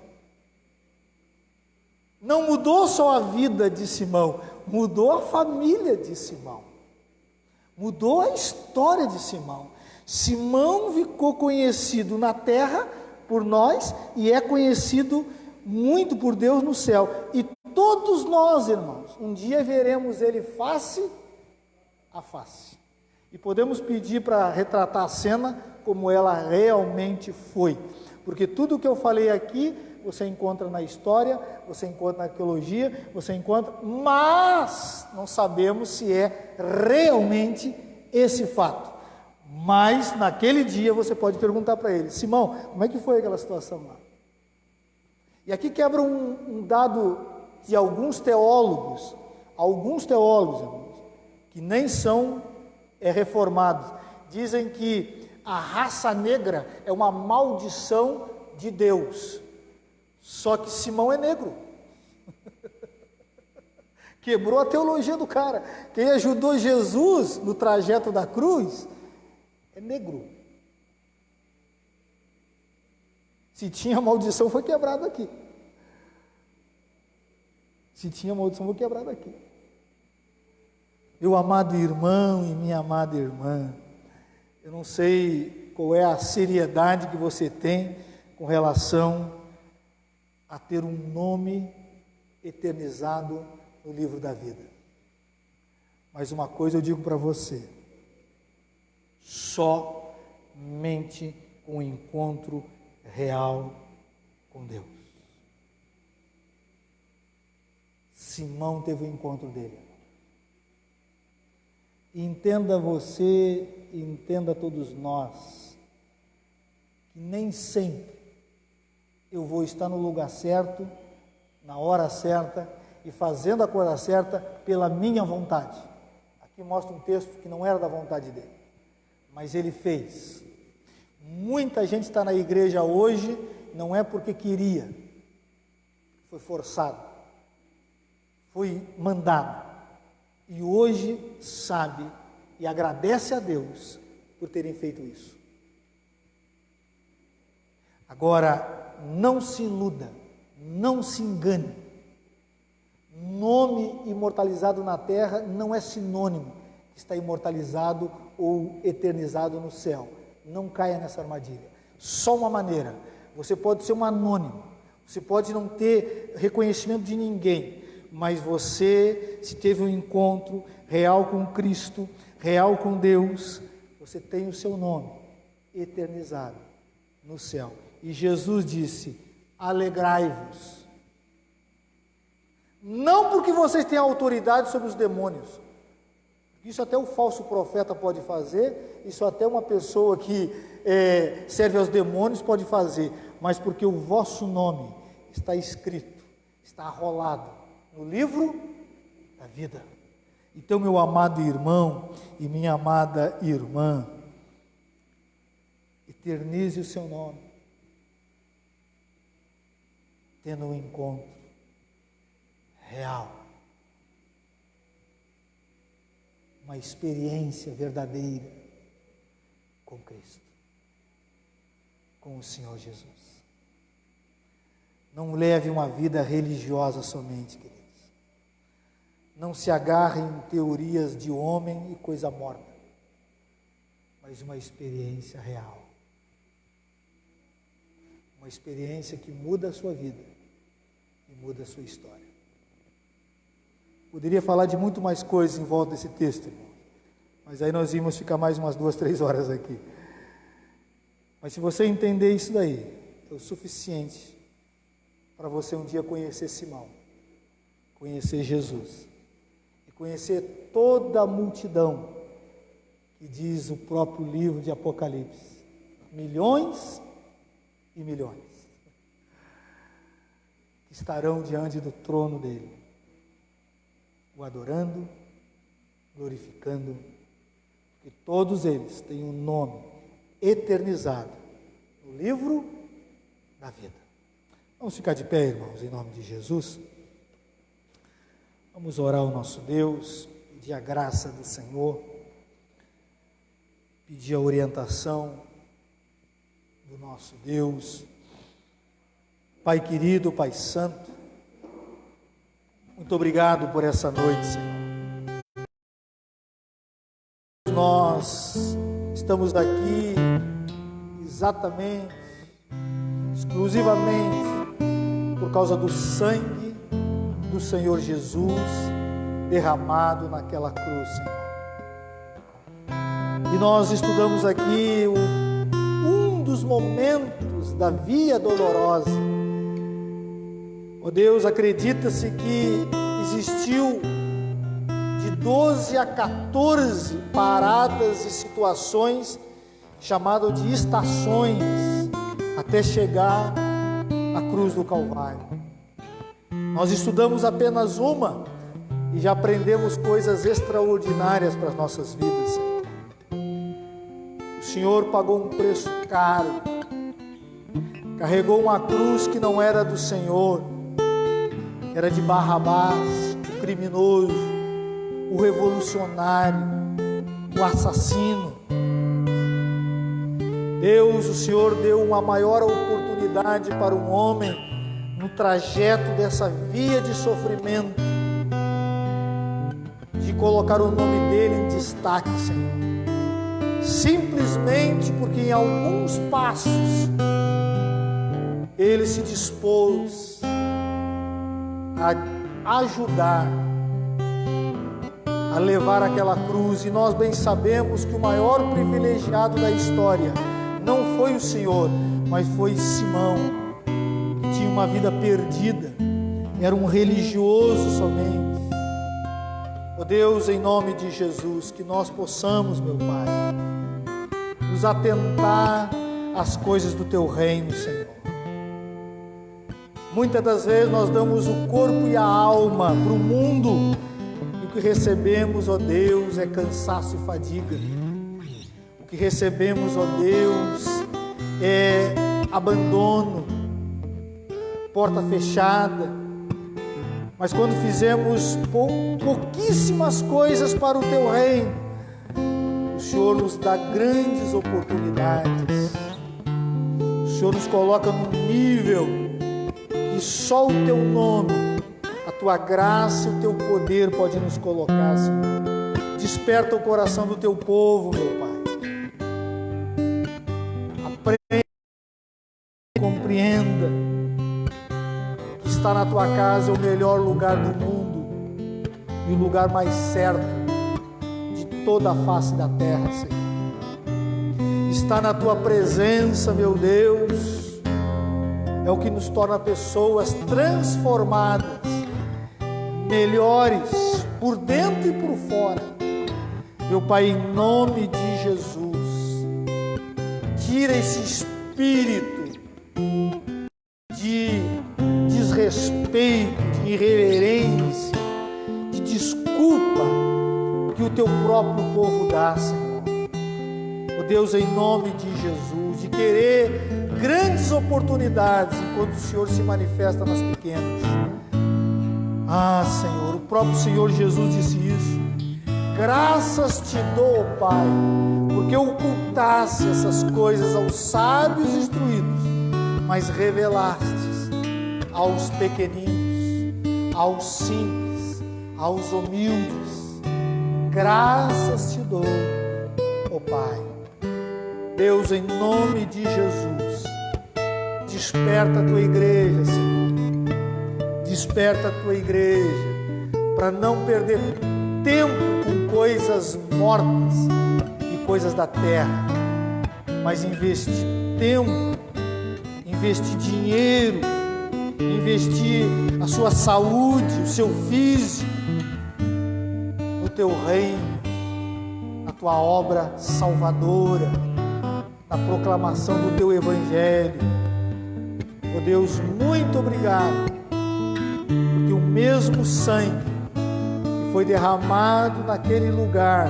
Não mudou só a vida de Simão, mudou a família de Simão, mudou a história de Simão. Simão ficou conhecido na terra por nós e é conhecido muito por Deus no céu. E todos nós, irmãos, um dia veremos ele face a face. E podemos pedir para retratar a cena como ela realmente foi. Porque tudo o que eu falei aqui, você encontra na história, você encontra na arqueologia, você encontra, mas não sabemos se é realmente esse fato. Mas naquele dia você pode perguntar para ele: Simão, como é que foi aquela situação lá? E aqui quebra um dado de alguns teólogos, irmãos, que nem são reformados, dizem que a raça negra é uma maldição de Deus. Só que Simão é negro. Quebrou a teologia do cara. Quem ajudou Jesus no trajeto da cruz é negro. Se tinha maldição, foi quebrado aqui. Se tinha maldição, foi quebrado aqui. Meu amado irmão e minha amada irmã, eu não sei qual é a seriedade que você tem com relação a ter um nome eternizado no livro da vida. Mas uma coisa eu digo para você: somente com um encontro real com Deus. Simão teve o encontro dele. E entenda você, e entenda todos nós, que nem sempre eu vou estar no lugar certo, na hora certa e fazendo a coisa certa pela minha vontade. Aqui mostra um texto que não era da vontade dele, mas ele fez. Muita gente está na igreja hoje, não é porque queria, foi forçado, foi mandado, e hoje sabe e agradece a Deus por terem feito isso. Agora, não se iluda, não se engane. Nome imortalizado na terra não é sinônimo que está imortalizado ou eternizado no céu. Não caia nessa armadilha. Só uma maneira: você pode ser um anônimo, você pode não ter reconhecimento de ninguém, mas você, se teve um encontro real com Cristo, real com Deus, você tem o seu nome eternizado no céu. E Jesus disse: alegrai-vos. Não porque vocês têm autoridade sobre os demônios. Isso até o falso profeta pode fazer, isso até uma pessoa que serve aos demônios pode fazer, mas porque o vosso nome está escrito, está arrolado no livro da vida. Então, meu amado irmão e minha amada irmã, eternize o seu nome, tendo um encontro real, uma experiência verdadeira com Cristo, com o Senhor Jesus. Não leve uma vida religiosa somente, queridos. Não se agarre em teorias de homem e coisa morta, mas uma experiência real. Uma experiência que muda a sua vida e muda a sua história. Poderia falar de muito mais coisas em volta desse texto, irmão, mas aí nós íamos ficar mais umas 2, 3 horas aqui. Mas se você entender isso daí, é o suficiente para você um dia conhecer Simão, conhecer Jesus e conhecer toda a multidão que diz o próprio livro de Apocalipse: milhões e milhões que estarão diante do trono dele, o adorando, glorificando, porque todos eles têm um nome eternizado no livro da vida. Vamos ficar de pé, irmãos, em nome de Jesus. Vamos orar ao nosso Deus, pedir a graça do Senhor, pedir a orientação do nosso Deus. Pai querido, Pai santo, muito obrigado por essa noite, Senhor. Nós estamos aqui exatamente, exclusivamente por causa do sangue do Senhor Jesus derramado naquela cruz, Senhor. E nós estudamos aqui um dos momentos da via dolorosa. Ó Deus, acredita-se que existiu de 12 a 14 paradas e situações chamadas de estações até chegar à cruz do Calvário. Nós estudamos apenas uma e já aprendemos coisas extraordinárias para as nossas vidas, Senhor. O Senhor pagou um preço caro, carregou uma cruz que não era do Senhor, era de Barrabás, o criminoso, o revolucionário, o assassino. Deus, o Senhor deu uma maior oportunidade para um homem no trajeto dessa via de sofrimento, de colocar o nome dele em destaque, Senhor. Simplesmente porque em alguns passos Ele se dispôs a ajudar a levar aquela cruz, e nós bem sabemos que o maior privilegiado da história não foi o Senhor, mas foi Simão, que tinha uma vida perdida, era um religioso somente. Ó Deus, em nome de Jesus, que nós possamos, meu Pai, nos atentar às coisas do Teu reino, Senhor. Muitas das vezes nós damos o corpo e a alma para o mundo, e o que recebemos, ó Deus, é cansaço e fadiga. O que recebemos, ó Deus, é abandono, porta fechada. Mas quando fizemos pouquíssimas coisas para o Teu reino, o Senhor nos dá grandes oportunidades. O Senhor nos coloca num nível que só o Teu nome, a Tua graça e o Teu poder pode nos colocar, Senhor. Desperta o coração do Teu povo, meu Pai. Aprenda, compreenda que estar na Tua casa é o melhor lugar do mundo e o lugar mais certo de toda a face da terra, Senhor. Estar na Tua presença, meu Deus, é o que nos torna pessoas transformadas, melhores por dentro e por fora. Meu Pai, em nome de Jesus, tira esse espírito de desrespeito, de irreverência, de desculpa que o Teu próprio povo dá, Senhor. Ó Deus, em nome de Jesus, de querer grandes oportunidades enquanto o Senhor se manifesta nas pequenas. Ah, Senhor, o próprio Senhor Jesus disse isso. Graças te dou, Pai, porque ocultaste essas coisas aos sábios instruídos, mas revelastes aos pequeninos, aos simples, aos humildes. Graças te dou, ó Pai. Deus, em nome de Jesus, desperta a Tua igreja, Senhor. Desperta a Tua igreja para não perder tempo com coisas mortas e coisas da terra, mas investir tempo, investir dinheiro, investir a sua saúde, o seu físico no Teu reino, na Tua obra salvadora, na proclamação do Teu evangelho. Ó Deus, muito obrigado, porque o mesmo sangue que foi derramado naquele lugar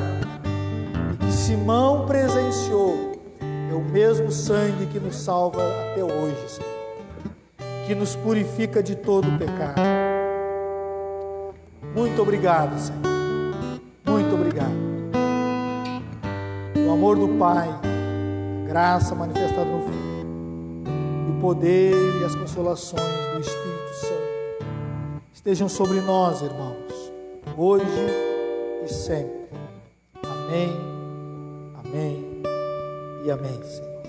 e que Simão presenciou é o mesmo sangue que nos salva até hoje, Senhor, que nos purifica de todo o pecado. Muito obrigado, Senhor. Muito obrigado. O amor do Pai, a graça manifestada no Filho, e o poder e as consolações do Espírito Santo estejam sobre nós, irmãos, hoje e sempre. Amém, amém e amém, Senhor.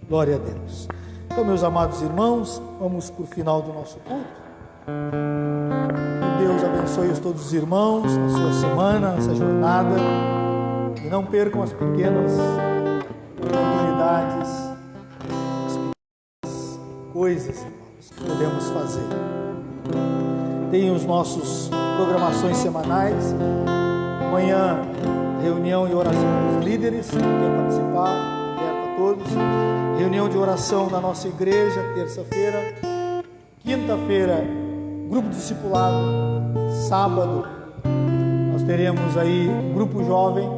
Glória a Deus. Então, meus amados irmãos, vamos para o final do nosso culto. Que Deus abençoe todos os irmãos na sua semana, nessa jornada. E não percam as pequenas oportunidades, as pequenas coisas, irmãos, que podemos fazer. Tem os nossos programações semanais. Amanhã, reunião e oração dos líderes. Quem quer participar, aberto a todos. Reunião de oração na nossa igreja, terça-feira. Quinta-feira, grupo discipulado. Sábado, nós teremos aí um grupo jovem.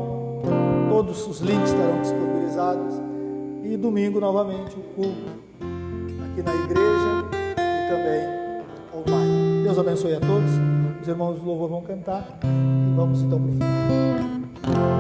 Todos os links estarão disponibilizados. E domingo, novamente, o culto aqui na igreja e também online. Deus abençoe a todos. Os irmãos do louvor vão cantar. E vamos então para o final.